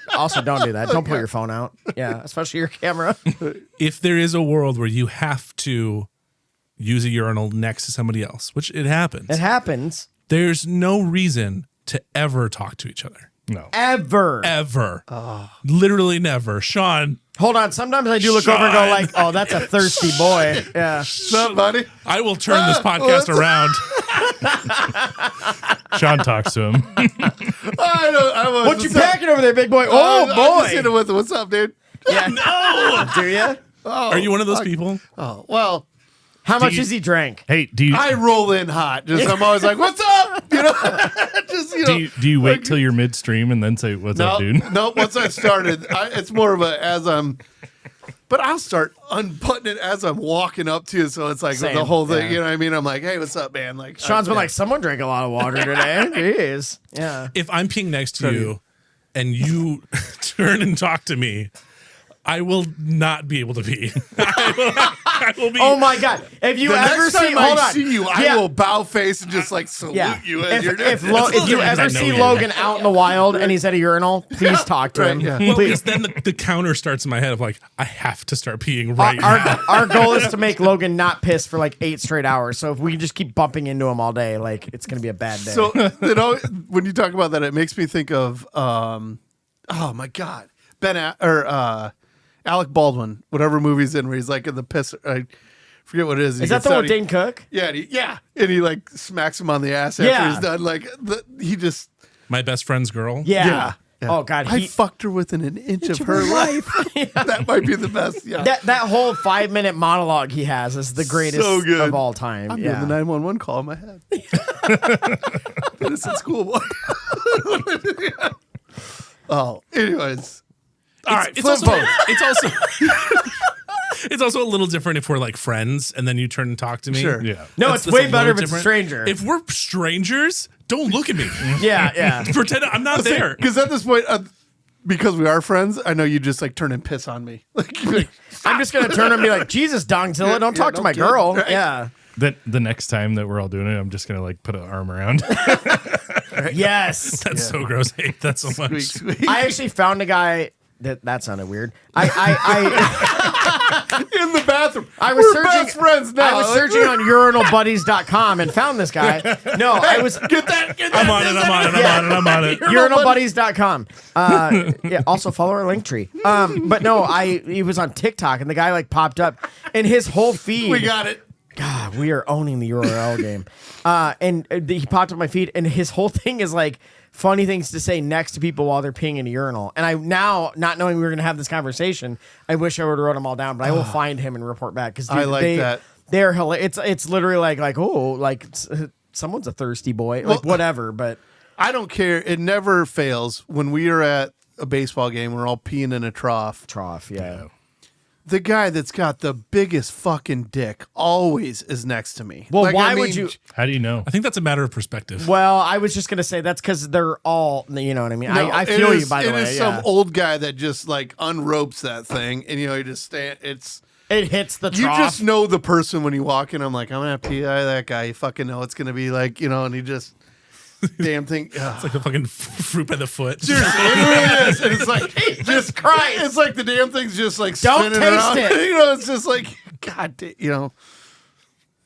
that. Don't pull your phone out. Yeah, especially your camera. If there is a world where you have to use a urinal next to somebody else, which it happens, It happens there's no reason to ever talk to each other. No. ever. Ever. Literally never. Sean, Hold on. Sometimes I do look over and go like, oh, that's a thirsty boy. Yeah. what's up, buddy? I will turn this podcast around. Sean talks to him. What you packing over there, big boy? Oh, I'm just hitting boy. with it. What's up, dude? Yeah. No. Do you? Oh, Are you one of those people? Oh, well, How much has he drank? Hey, do you I roll in hot. I'm always like, "What's up?" You know, just do you wait till you're midstream and then say, "What's up, dude"? No, once I started, it's more of a as I'm. But I'll start unbuttoning it as I'm walking up to you, so it's like Same, the whole thing. yeah. You know what I mean? I'm like, "Hey, what's up, man?" Like Sean's been like, someone drank a lot of water today. Jeez. Yeah. If I'm peeing next to you and you turn and talk to me, I will not be able to pee. I will be. Oh my God. If you the ever next time hold I on. see you, I will bow face and just like salute you as you're doing If you I ever know see you. Logan out in the wild and he's at a urinal, please talk to him. yeah. Well, Please. because then the counter starts in my head of like, I have to start peeing right Our, now. our goal is to make Logan not piss for like 8 straight hours. So if we just keep bumping into him all day, like it's gonna be a bad day. So when you talk about that, it makes me think of oh my God, Alec Baldwin, whatever movie's in where he's like in the piss. I forget what it is. Is that the one with Dane Cook? Yeah, and he like smacks him on the ass after Yeah. he's done. Like he just My best friend's girl. Yeah. Yeah. Oh God, I fucked her within an inch of her life. That might be the best. Yeah, that whole 5-minute monologue he has is the greatest So good. of all time. I'm yeah. doing the 911 call in my head. Innocent schoolboy. Oh, anyways. All right, It's flip also, phone. it's also it's also a little different if we're like friends and then you turn and talk to me. Sure. Yeah. No, That's it's way a better little if it's a different. stranger. If we're strangers, don't look at me. yeah. Pretend I'm not there. Because at this point, because we are friends, I know you just like turn and piss on me. Like, you're like, I'm just gonna turn and be like, Jesus, Dongzilla, don't talk to no my kidding. girl. Right. Yeah. Then the next time that we're all doing it, I'm just gonna like put an arm around. Yes. That's so gross. I hate that so much. squeak. I actually found a guy that sounded weird. I in the bathroom. I was We're searching best friends now. I was searching on urinalbuddies.com and found this guy. No, I was Get that. I'm on it. urinalbuddies.com. Yeah, also follow our link tree. But no, he was on TikTok and the guy like popped up and his whole feed. We got it. God, we are owning the URL game. And he popped up my feed, and his whole thing is like funny things to say next to people while they're peeing in a urinal. And I now, not knowing we were going to have this conversation, I wish I would have wrote them all down, but I will find him and report back because I like that. They're hilarious. It's literally like oh, like someone's a thirsty boy, like whatever. But I don't care. It never fails when we are at a baseball game. We're all peeing in a trough. yeah. The guy that's got the biggest fucking dick always is next to me. Well, Like, why I would mean, you? How do you know? I think that's a matter of perspective. Well, I was just gonna say that's because they're all, you know what I mean. No, I it feel is- you by the way. It is Yeah. some old guy that just like unropes that thing, and you know, you just stand. It's It hits the you trough. just know the person when you walk in. I'm like, I'm gonna have to pee out of that guy. You fucking know it's gonna be like, you know, and he just damn thing. It's like a fucking fruit by the foot. Seriously, it really is. And it's like Jesus Christ. It's like the damn thing's just like Don't spinning taste around. it. You know, it's just like God, you know.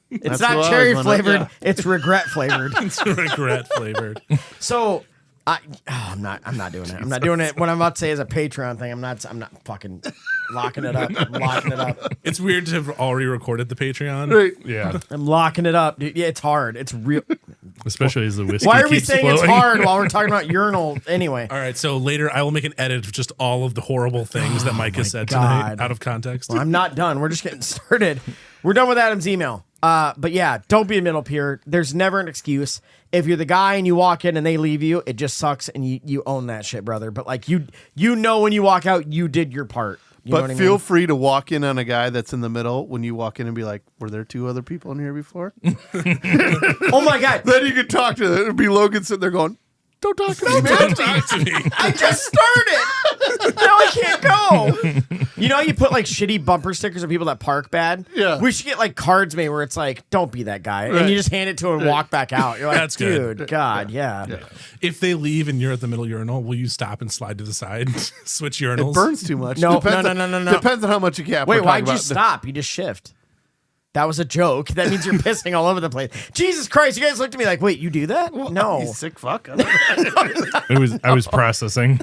It's That's not what I cherry was wondering, flavored. yeah. It's regret flavored. It's regret flavored. So I'm not doing it. I'm not doing it. What I'm about to say is a Patreon thing. I'm not fucking locking it up. I'm locking it up. It's weird to have already recorded the Patreon. Right. Yeah. I'm locking it up. Dude, yeah, it's hard. It's real. Especially as the whiskey. Why are we keeps saying flowing. it's hard while we're talking about urinal anyway? All right, so later I will make an edit of just all of the horrible things that Mike has said God. tonight out of context. Well, I'm not done. We're just getting started. We're done with Adam's email. But yeah, don't be a middle peer. There's never an excuse. If you're the guy and you walk in and they leave you, it just sucks and you own that shit, brother. But like you know when you walk out, you did your part. You know But what I feel mean? free to walk in on a guy that's in the middle when you walk in and be like, "Were there 2 other people in here before?" Oh my God. Then you can talk to them. It'd be Logan sitting there going, "Don't talk to me, man." Don't talk to me. I just started. Now I can't go. You know how you put like shitty bumper stickers of people that park bad? Yeah. We should get like cards made where it's like, don't be that guy. Right. And you just hand it to him and walk back out. You're like, That's good. dude, God, yeah. If they leave and you're at the middle urinal, will you stop and slide to the side, switch urinals? It burns too much. No, Depends no. Depends on how much you cap. Wait, we're why'd talking you about. stop? You just shift. That was a joke. That means you're pissing all over the place. Jesus Christ. You guys looked at me like, wait, you do that? No. You sick fuck. I was processing.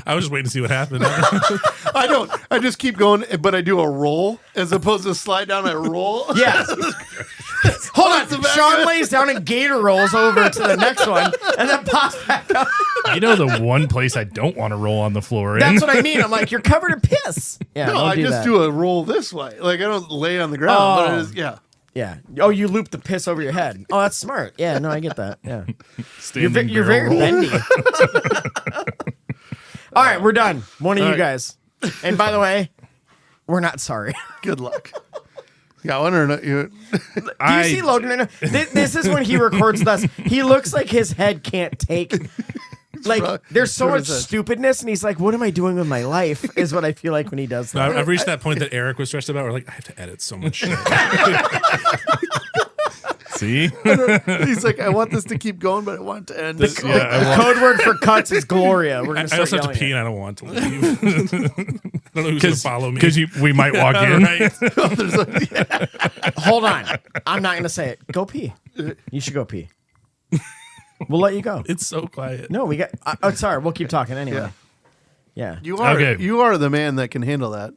I was just waiting to see what happened. I don't. I just keep going, but I do a roll as opposed to slide down. I roll. Yeah. Hold on. Shaun lays down and gator rolls over to the next one and then pops back up. You know the one place I don't want to roll on the floor in? That's what I mean. I'm like, you're covered in piss. Yeah, No, don't I do just that. do a roll this way. Like I don't lay on the ground. But it is, yeah. Yeah. Oh, you loop the piss over your head. Oh, that's smart. Yeah, no, I get that. Yeah. Standing You're barrel very roll. bendy. All right, we're done. One of you right. guys. And by the way, we're not sorry. Good luck. Got one or not? Do you see Logan? This is when he records with us. He looks like his head can't take. Like there's so much stupidness, and he's like, "What am I doing with my life?" Is what I feel like when he does that. I've reached that point that Erik was stressed about. We're like, I have to edit so much shit. See? He's like, I want this to keep going, but I want it to end. The code word for cuts is Gloria. We're gonna I start also have to yelling pee, it. and I don't want to leave. I don't know who's going to follow me. Because we might walk in. Right. Hold on, I'm not gonna say it. Go pee. You should go pee. We'll let you go. It's so quiet. No, we got. Oh, sorry. We'll keep talking anyway. Yeah. You are Okay. you are the man that can handle that.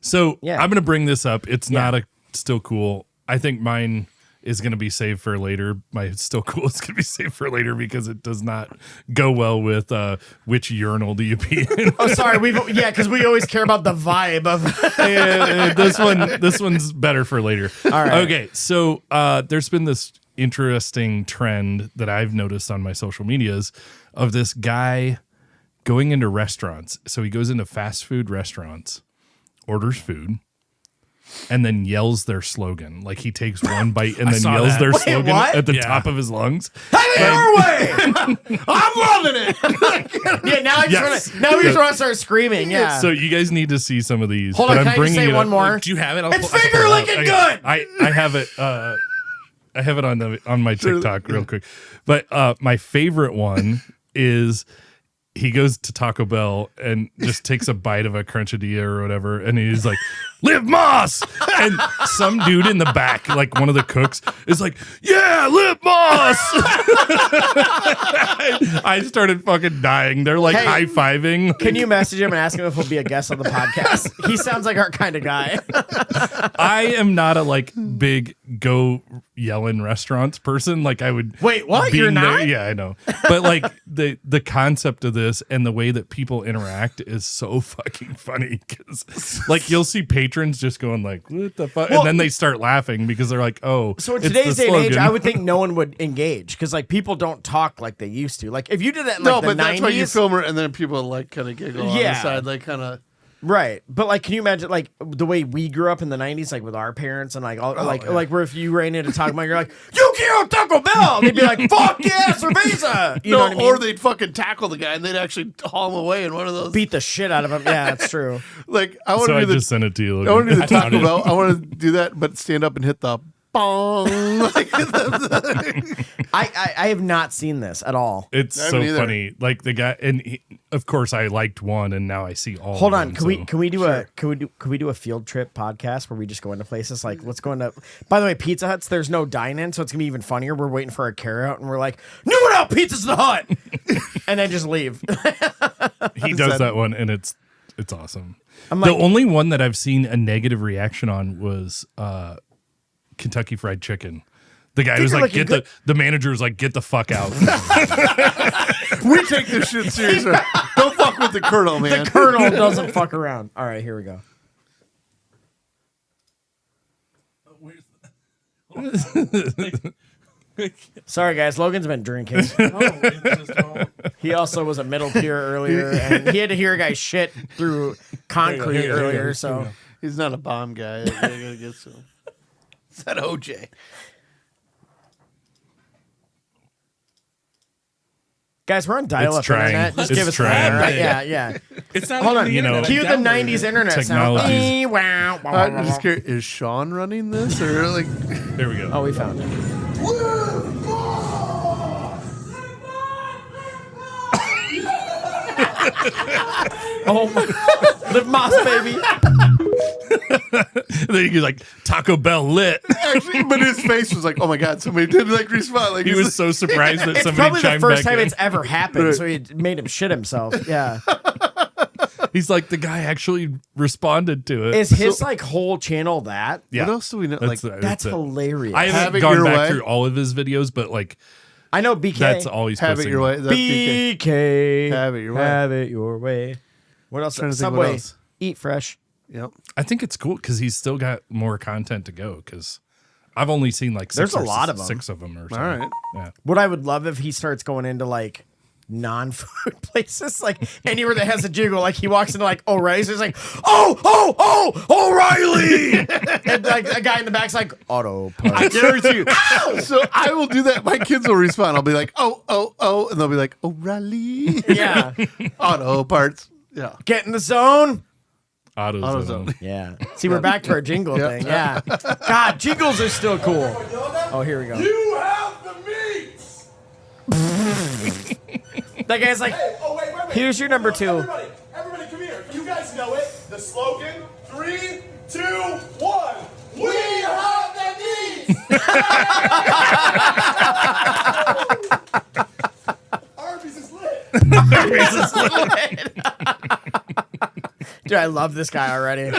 So Yeah. I'm going to bring this up. It's Yeah. not still cool. I think mine is going to be saved for later. My still cool is going to be saved for later because it does not go well with which urinal do you pee in. Oh, sorry. Because we always care about the vibe of. This one's better for later. All right. Okay, so there's been this interesting trend that I've noticed on my social medias of this guy going into restaurants. So he goes into fast food restaurants, orders food, and then yells their slogan. Like he takes one bite and then saw yells that. their Wait, slogan what? at the Yeah. top of his lungs. Have it your way. I'm loving it. Yeah. Now we just want to start screaming. Yeah. So you guys need to see some of these. Hold but on. I'm Can I just bringing say it one up. more? Do you have it? It's I'll finger pull it up. licking good. I have it. I have it on my TikTok real quick. But my favorite one is he goes to Taco Bell and just takes a bite of a crunchadilla or whatever, and he's like, "Live Moss!" And some dude in the back, like one of the cooks, is like, "Yeah, Live Moss!" I started fucking dying. They're like Hey, high fiving. Can you message him and ask him if he'll be a guest on the podcast? He sounds like our kind of guy. I am not a like big go yell in restaurants person. Like I would. Wait, what? being You're there- not? Yeah, I know. But like the concept of this and the way that people interact is so fucking funny because like you'll see patrons just going like, "What the fuck," Well- and then they start laughing because they're like, "Oh." So in it's today's the day and age, slogan. I would think no one would engage because like people don't talk like they used to. Like if you did that in No, like the but 90s, that's why you film it, and then people like kind of giggle on Yeah. the side, like kind of. right? But like, can you imagine like the way we grew up in the 90s, like with our parents and like all like where if you ran into Taco Bell, you're like, "You quiero Taco Bell," they'd be like, "Fuck yeah, cerveza!" You know what I mean? Or they'd fucking tackle the guy, and they'd actually haul him away in one of those. beat the shit out of him. Yeah, that's true. Like I want So to I do the. just sent it to you. I want to do the I found Taco it. Bell. I want to do that, but stand up and hit the bong. Like, I have not seen this at all. It's I so haven't either. funny. Like the guy, and of course I liked one, and now I see all. Hold of on, them, can we do a field trip podcast where we just go into places like let's go into. By the way, Pizza Hut's there's no dine-in, so it's gonna be even funnier. We're waiting for our carryout, and we're like, "No one out, Pizza's the Hut," and then just leave. He does that one, and it's awesome. I'm The like- only one that I've seen a negative reaction on was Kentucky Fried Chicken. The guy was Finger like, licking the manager was like, "Get the fuck out." we take this shit seriously. Don't fuck with the Colonel, man. The Colonel doesn't fuck around. All right, here we go. Sorry, guys. Logan's been drinking. He also was a middle tier earlier, and he had to hear a guy shit through concrete Here you go. earlier. So He's not a bomb guy. I gotta get to him. Is that OJ? guys, we're on dial-up trying. internet. Just It's give us trying. that. Yeah, yeah. It's not Hold even on. the You know, internet. cue I the downloaded '90s it. internet Technology. sound. Wow, wow, I'm wow, just wow. curious. Is Shaun running this or like? There we go. Oh, we found it. Oh, my. Live Moss, baby. Then he's like, "Taco Bell lit." Actually, but his face was like, "Oh my god!" Somebody did like respond. Like He was so surprised that It's somebody probably the chimed first back time in. it's ever happened, so it made him shit himself. Yeah. He's like, the guy actually responded to it. Is his like whole channel that? Yeah. What else do we know? Like, That's it. hilarious. I Have haven't it gone your back way. through all of his videos, but like I know BK. that's always have it your way. That's BK. BK. Have it your way. Have it your way. What else? Trying to think what Subway. else. Eat fresh. Yep. I think it's cool because he's still got more content to go. Because I've only seen like There's a lot of 'em. 6 of them or something. All right. Yeah. What I would love if he starts going into like non-food places, like anywhere that has a jingle. Like he walks into like O'Reilly's, he's like, oh, O'Reilly, and like a guy in the back's like, auto parts. I guarantee you. So I will do that. My kids will respond. I'll be like, oh, and they'll be like, O'Reilly. Yeah, Auto parts. Yeah. get in the zone. AutoZone. Yeah. See, we're back to our jingle thing. Yeah. God, jingles are still cool. Oh, here we go. You have the meats. That guy's like, Hey, oh wait. here's your number 2. Everybody, come here. You guys know it. The slogan. 3, 2, 1. We have the meats. Arby's is lit. Dude, I love this guy already.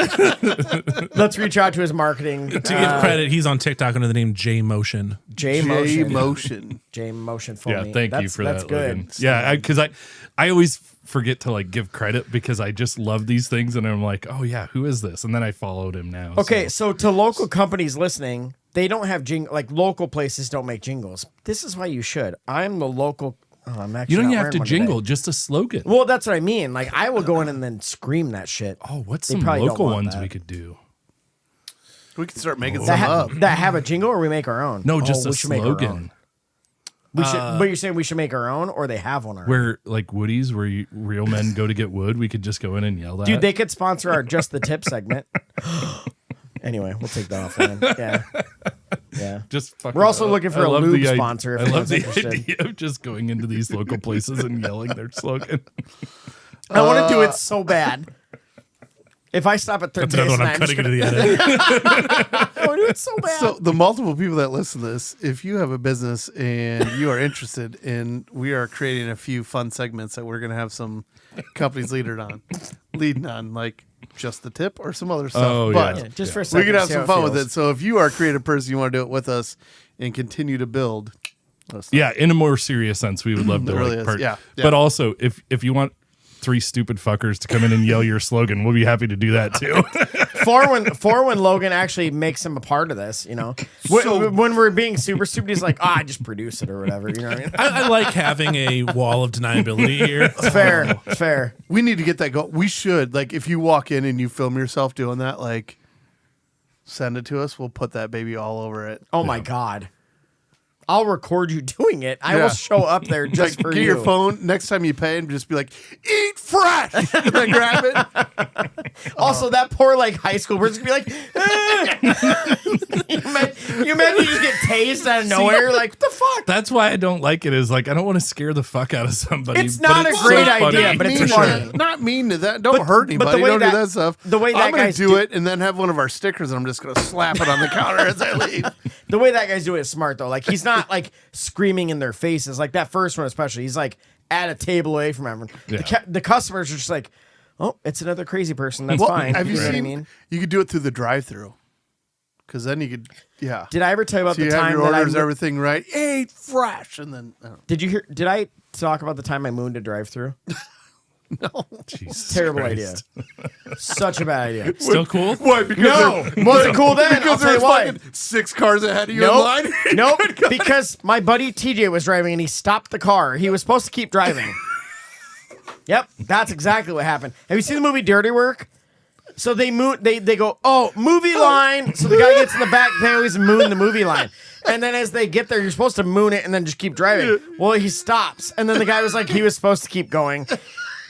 Let's reach out to his marketing. To give credit, he's on TikTok under the name J Motion. J Motion. Motion. J Motion for Yeah, me. thank you That's- for that's that, good. Logan. Yeah, because I always forget to like give credit because I just love these things and I'm like, oh yeah, who is this? And then I followed him now. Okay, so to local companies listening, they don't have like local places don't make jingles. This is why you should. I'm the local. Oh, I'm actually you don't not have wearing to one jingle, today. just a slogan. Well, that's what I mean. Like I will go in and then scream that shit. Oh, what's They some probably don't local want ones that. we could do? We can start making That, some up. that have a jingle, or we make our own. No, just we a should make our own. slogan. We should. But you're saying we should make our own, or they have one already? Where like Woody's, where real men go to get wood, we could just go in and yell that. Dude, they could sponsor our Just the Tip segment. Anyway, we'll take that offline. Yeah. Yeah. just fucking, We're also looking for I a love lube the sponsor if I love anyone's the interested. idea of just going into these local places and yelling their slogan. I want to do it so bad. If I stop at third That's another base, one and I'm I'm just cutting gonna, into the edit. I want to do it so bad. So the multiple people that listen to this, if you have a business and you are interested in, we are creating a few fun segments that we're going to have some companies leading on, like Just the Tip or some other stuff. Oh, but yeah. Yeah, just for a we second. could have see some how fun with feels. it. So if you are a creative person, you want to do it with us and continue to build. Yeah, in a more serious sense, we would love to It really like is. part. Yeah, yeah. But also, if you want 3 stupid fuckers to come in and yell your slogan, we'll be happy to do that too. for when Logan actually makes him a part of this, you know, when we're being super stupid, he's like, I just produce it or whatever. You know what I mean? I like having a wall of deniability here. It's fair. It's fair. We need to get that going. We should, like, if you walk in and you film yourself doing that, like, send it to us. We'll put that baby all over it. Oh my God. I'll record you doing it. I Yeah. will show up there just Like, for get you. your phone next time you pay and just be like, eat fresh, and then grab it. Also, that poor like high school person's gonna be like, you imagine you just get tased out of nowhere. Like, what the fuck? That's why I don't like it. Is like I don't want to scare the fuck out of somebody. It's but not a so great funny. idea, but it's Mean funny. to- not mean to that. Don't hurt but the anybody. way Don't that- do that stuff. the way that I'm gonna guys do do- it and then have one of our stickers, and I'm just gonna slap it on the counter as I leave. The way that guy's doing it is smart though. Like he's not like screaming in their faces. Like that first one, especially. He's like at a table away from everyone. Yeah. The customers are just like, oh, it's another crazy person. That's Well, fine. have you know what seen? I mean? You could do it through the drive-through, because then you could. Yeah. Did I ever tell you about So the you have time your that I orders, everything right. Eat fresh, and then did you hear? Did I talk about the time I mooned a drive-through? Jesus Terrible Christ. idea. Such a bad idea. Still cool? Why? Because No, wasn't cool then. I'll Because tell you there's why. fucking 6 cars ahead of you in Nope. line. Nope. Because my buddy TJ was driving and he stopped the car. He was supposed to keep driving. Yep, that's exactly what happened. Have you seen the movie Dirty Work? So they go, oh, movie line. So the guy gets in the back. They always moon the movie line. And then as they get there, you're supposed to moon it and then just keep driving. Well, he stops. And then the guy was like, he was supposed to keep going.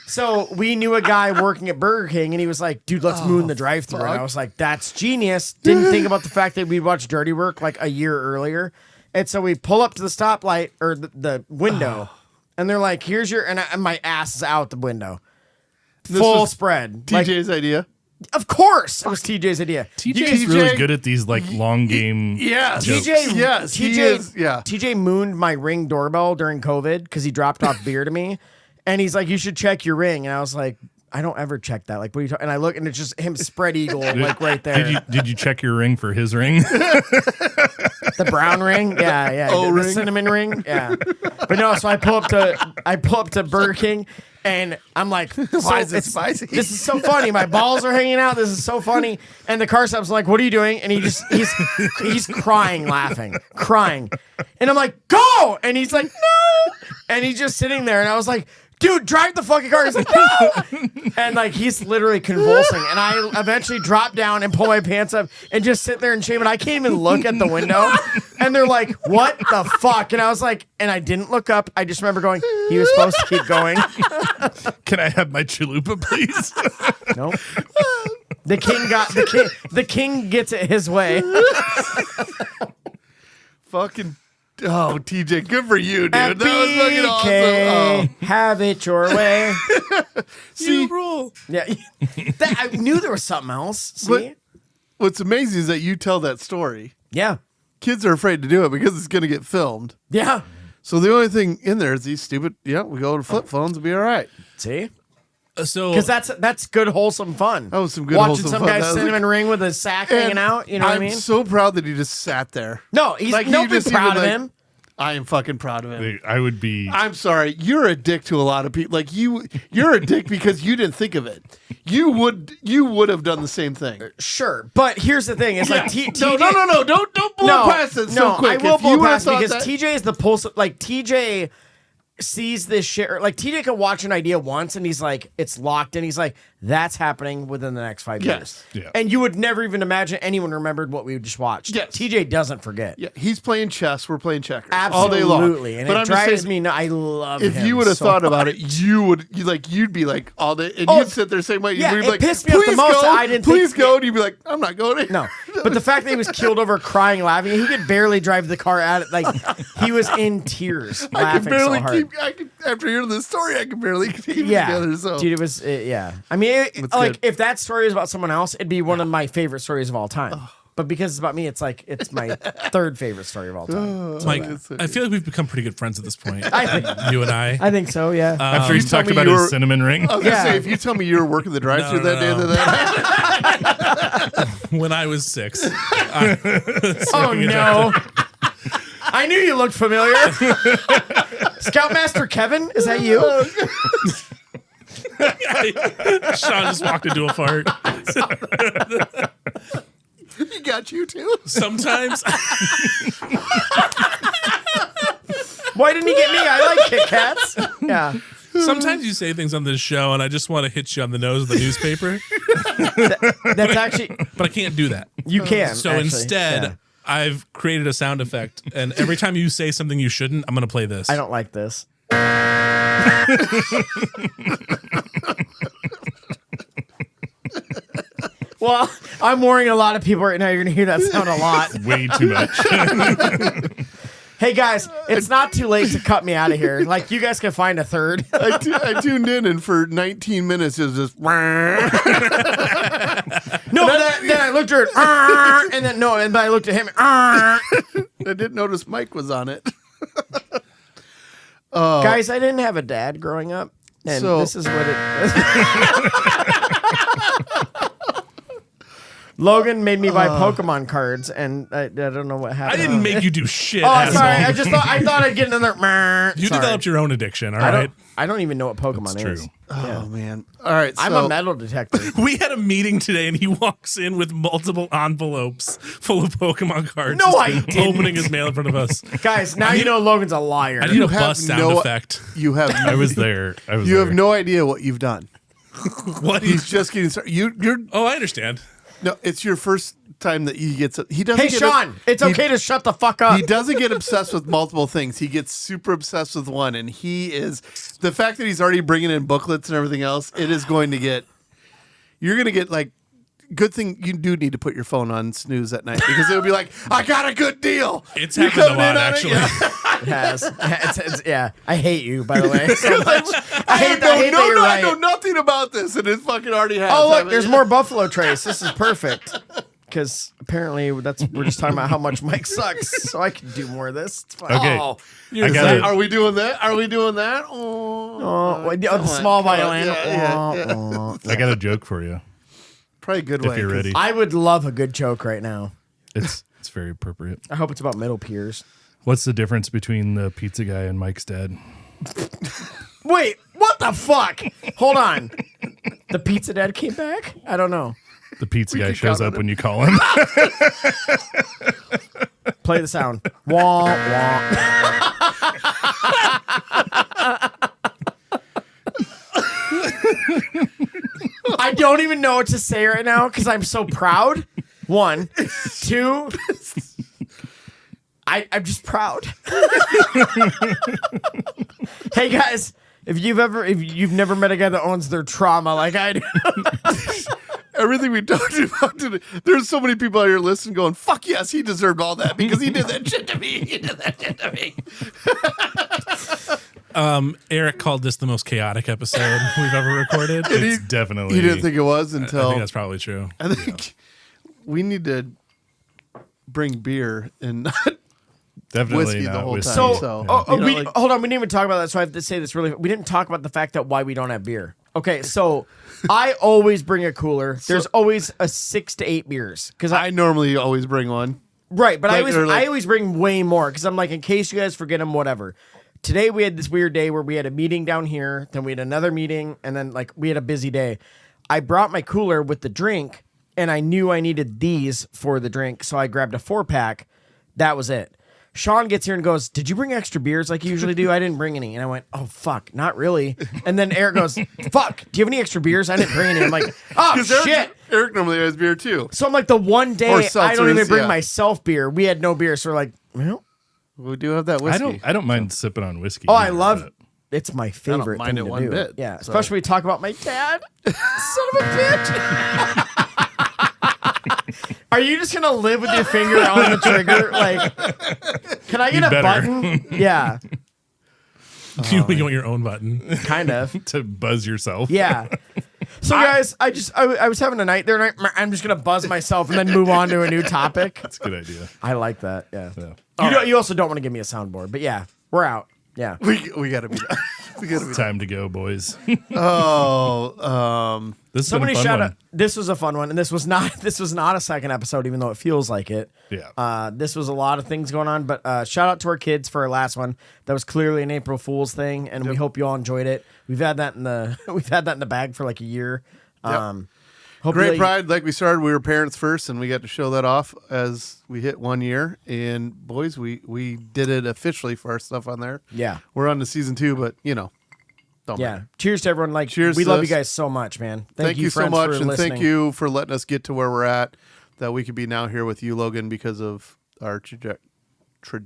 So we knew a guy working at Burger King, and he was like, dude, let's moon the drive-thru. And I was like, that's genius. Didn't think about the fact that we watched Dirty Work like a year earlier. And so we pull up to the stoplight or the window, and they're like, here's your, and my ass is out the window. Full was spread. TJ's idea. Of course, it was TJ's idea. TJ's really good at these like long game. Yes. jokes. TJ, Yes, he is, yeah. TJ mooned my Ring doorbell during COVID because he dropped off beer to me, and he's like, "You should check your ring." And I was like, I don't ever check that. Like, what are you talking? And I look, and it's just him spread eagle, like right there. Did you check your ring for his ring? The brown ring, yeah. The cinnamon ring, yeah. But no, so I pull up to Burger King, and I'm like, Why is it spicy? This is so funny. My balls are hanging out. This is so funny. And the car stop's like, what are you doing? And he's crying, laughing, crying. And I'm like, go! And he's like, no! And he's just sitting there, and I was like, dude, drive the fucking car. He's like, no! And like, he's literally convulsing. And I eventually drop down and pull my pants up and just sit there in shame. And I can't even look at the window. And they're like, what the fuck? And I was like, and I didn't look up. I just remember going, he was supposed to keep going. Can I have my chalupa, please? Nope. The king gets it his way. Fucking. Oh, TJ, good for you, dude. That was fucking awesome. Oh. Have it your way. See, rule. Yeah. I knew there was something else. See? What- what's amazing is that you tell that story. Yeah. Kids are afraid to do it because it's going to get filmed. Yeah. So the only thing in there is these stupid, we go to flip phones and be all right. See? So Because that's good, wholesome fun. That was some good, Watching wholesome some fun. guy's That was cinnamon ring with his sack hanging out. You know what I mean? I'm so proud that he just sat there. No, he's Like, he nobody's just proud even, of like- him. I am fucking proud of him. I would be. I'm sorry. You're a dick to a lot of people. Like you're a dick because you didn't think of it. You would have done the same thing. Sure, but here's the thing: it's like TJ. No. Don't blow past it so quick. I will If blow you would've past it thought because that- TJ is the pulse. Like TJ sees this shit. Or like TJ can watch an idea once, and he's like, it's locked in. He's like, that's happening within the next 5 years. Yes. Yeah. And you would never even imagine anyone remembered what we just watched. Yes. TJ doesn't forget. Yeah, he's playing chess. We're playing checkers Absolutely. all day long. And But it I'm just drives saying, me nuts. I love if him you would have so thought about much. it, you'd be like all day, and Oh, you'd sit there the same way. yeah, You'd be it like, pissed me off the "Please most go, that I didn't please think- go," and you'd be like, "I'm not going." No, but the fact that he was killed over crying, laughing, he could barely drive the car out. Like he was in tears, I laughing can barely so hard. after hearing this story, I can barely keep it Yeah, together. So dude, it was yeah. I mean, like good. if that story is about someone else, it'd be one of my favorite stories of all time. But because it's about me, it's like it's my third favorite story of all time. Mike, I feel like we've become pretty good friends at this point. I think You and I. I think so. Yeah. After he's you tell talked me about you were- his cinnamon ring. I was gonna Yeah. say, if you tell me you were working the drive-thru No, that day, no. that When I was 6. Oh no. I knew you looked familiar. Scoutmaster Kevin, is that you? Shaun just walked into a fart. he got you too. Sometimes Why didn't he get me? I like Kit Kats. Yeah. Sometimes you say things on this show, and I just want to hit you on the nose with the newspaper, That's actually but I can't do that. you can. So actually. instead, Yeah. I've created a sound effect, and every time you say something you shouldn't, I'm going to play this. I don't like this. Well, I'm worrying a lot of people right now. You're going to hear that sound a lot. Way too much. Hey, guys, it's not too late to cut me out of here. Like, you guys can find a third. I tuned in, and for 19 minutes it was just. No, but then I looked at her, and then and then I looked at him. I didn't notice Mike was on it. Guys, I didn't have a dad growing up, and So- this is what it. Logan made me buy Pokemon cards, and I don't know what I happened. didn't make you do shit. Oh, asshole. sorry. I thought I'd get another. You Sorry. developed your own addiction, all I right? don't even know what Pokemon That's is. true. Oh man! All right, I'm so a metal detector. We had a meeting today, and he walks in with multiple envelopes full of Pokemon cards. No, just I didn't. opening his mail in front of us. Guys, now you know Logan's a liar. I need You a have bus sound no- effect. you have I was there. you have no idea what you've done. What? He's just getting started. You're Oh, I understand. no. It's your first time that he gets. He doesn't. Hey, get Shaun, it's okay to shut the fuck up. He doesn't get obsessed with multiple things. He gets super obsessed with one, and he is the fact that he's already bringing in booklets and everything else. It is going to get. You're going to get like. Good thing you do need to put your phone on snooze at night because it'll be like, I got a good deal. It's You happened a coming in lot, on it? actually. Yeah. It has. Yeah. I hate you, by the way, so much. I hate that you're I right. know nothing about this, and it fucking already has. Oh, I look, mean- there's more Buffalo Trace. This is perfect. Because apparently we're just talking about how much Mike sucks, so I can do more of this. It's fine. Okay. Oh, I got it. are we doing that? Are we doing that? Oh, The small violin. yeah. I got a joke for you Probably a good if way. you're 'cause ready. I would love a good joke right now. It's very appropriate. I hope it's about middle peers. What's the difference between the pizza guy and Mike's dad? Wait, what the fuck? Hold on. The pizza dad came back? I don't know. The pizza guy can shows count up on when you call him. Play the sound. Wah, wah. I don't even know what to say right now because I'm so proud. 1, 2. I'm just proud. Hey guys, if you've never met a guy that owns their trauma like I do, everything we talked about today, there's so many people out here listening going, fuck yes, he deserved all that because he did that shit to me. He did that shit to me. Erik called this the most chaotic episode we've ever recorded. It's definitely. He didn't think it was I until think that's probably true. I think we need to bring beer and not definitely whiskey the not whole whiskey. time. So, So, you know, like- hold on. We didn't even talk about that, so I have to say this really. We didn't talk about the fact that why we don't have beer. Okay, so I always bring a cooler. There's always a 6 to 8 beers because I normally always bring one. right, but I Like, or like- always bring way more because I'm like in case you guys forget them, whatever. Today we had this weird day where we had a meeting down here, then we had another meeting, and then like we had a busy day. I brought my cooler with the drink, and I knew I needed these for the drink, so I grabbed a 4-pack. That was it. Shaun gets here and goes, "Did you bring extra beers like you usually do?" I didn't bring any. And I went, "Oh, fuck, not really." And then Erik goes, "Fuck, do you have any extra beers?" I didn't bring any. I'm like, "Oh, shit." Erik normally has beer too. So I'm like, the one day Or I don't even seltzers, bring yeah. myself beer. We had no beer. So we're like, well, We do have that whiskey. I don't mind sipping on whiskey. oh, I either, love but- it's my favorite mind thing it to one do. bit, Yeah, so. especially when we talk about my dad. Son of a bitch. Are you just gonna live with your finger on the trigger? Like, can I get You a better. button? Yeah, You want your own button. kind of. to buzz yourself. Yeah. So guys, I was having a night there, and I'm just gonna buzz myself and then move on to a new topic. That's a good idea. I like that. Yeah. Yeah. You also don't want to give me a soundboard, but yeah, we're out. Yeah. We gotta be done. We gotta be done. Time to go, boys. Oh, This has Somebody been a fun shout one. out. This was a fun one, and this was not a second episode, even though it feels like it. Yeah. This was a lot of things going on, but shout out to our kids for our last one. That was clearly an April Fool's thing, and we hope you all enjoyed it. We've had that in the bag for like a year. Hopefully, great pride. Like we started, we were parents first, and we got to show that off as we hit 1 year. And boys, we did it officially for our stuff on there. Yeah. We're on to season 2, but don't Yeah. matter. Cheers to everyone. Like, Cheers we to love this. you guys so much, man. Thank you so friends, much, for and listening. thank you for letting us get to where we're at. That we could be now here with you, Logan, because of our trajectory.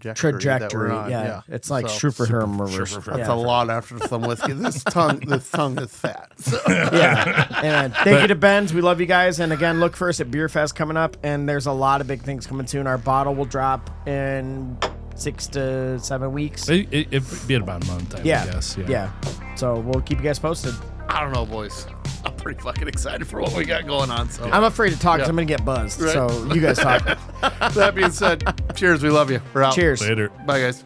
That Trajectory. we're on. Yeah. It's like So, Schruferherm reverse. That's Yeah. a lot after some whiskey. This tongue is fat. So. Yeah. And thank you to Ben's. We love you guys. And again, look for us at Beer Fest coming up. And there's a lot of big things coming soon. Our bottle will drop in 6 to 7 weeks. It'd be about a month, I would guess. Yeah. So we'll keep you guys posted. I don't know, boys. I'm pretty fucking excited for what we got going on. So I'm afraid to talk because Yeah. I'm going to get buzzed. Right. So you guys talk. that being said, cheers. We love you. We're out. Cheers. Later. Bye, guys.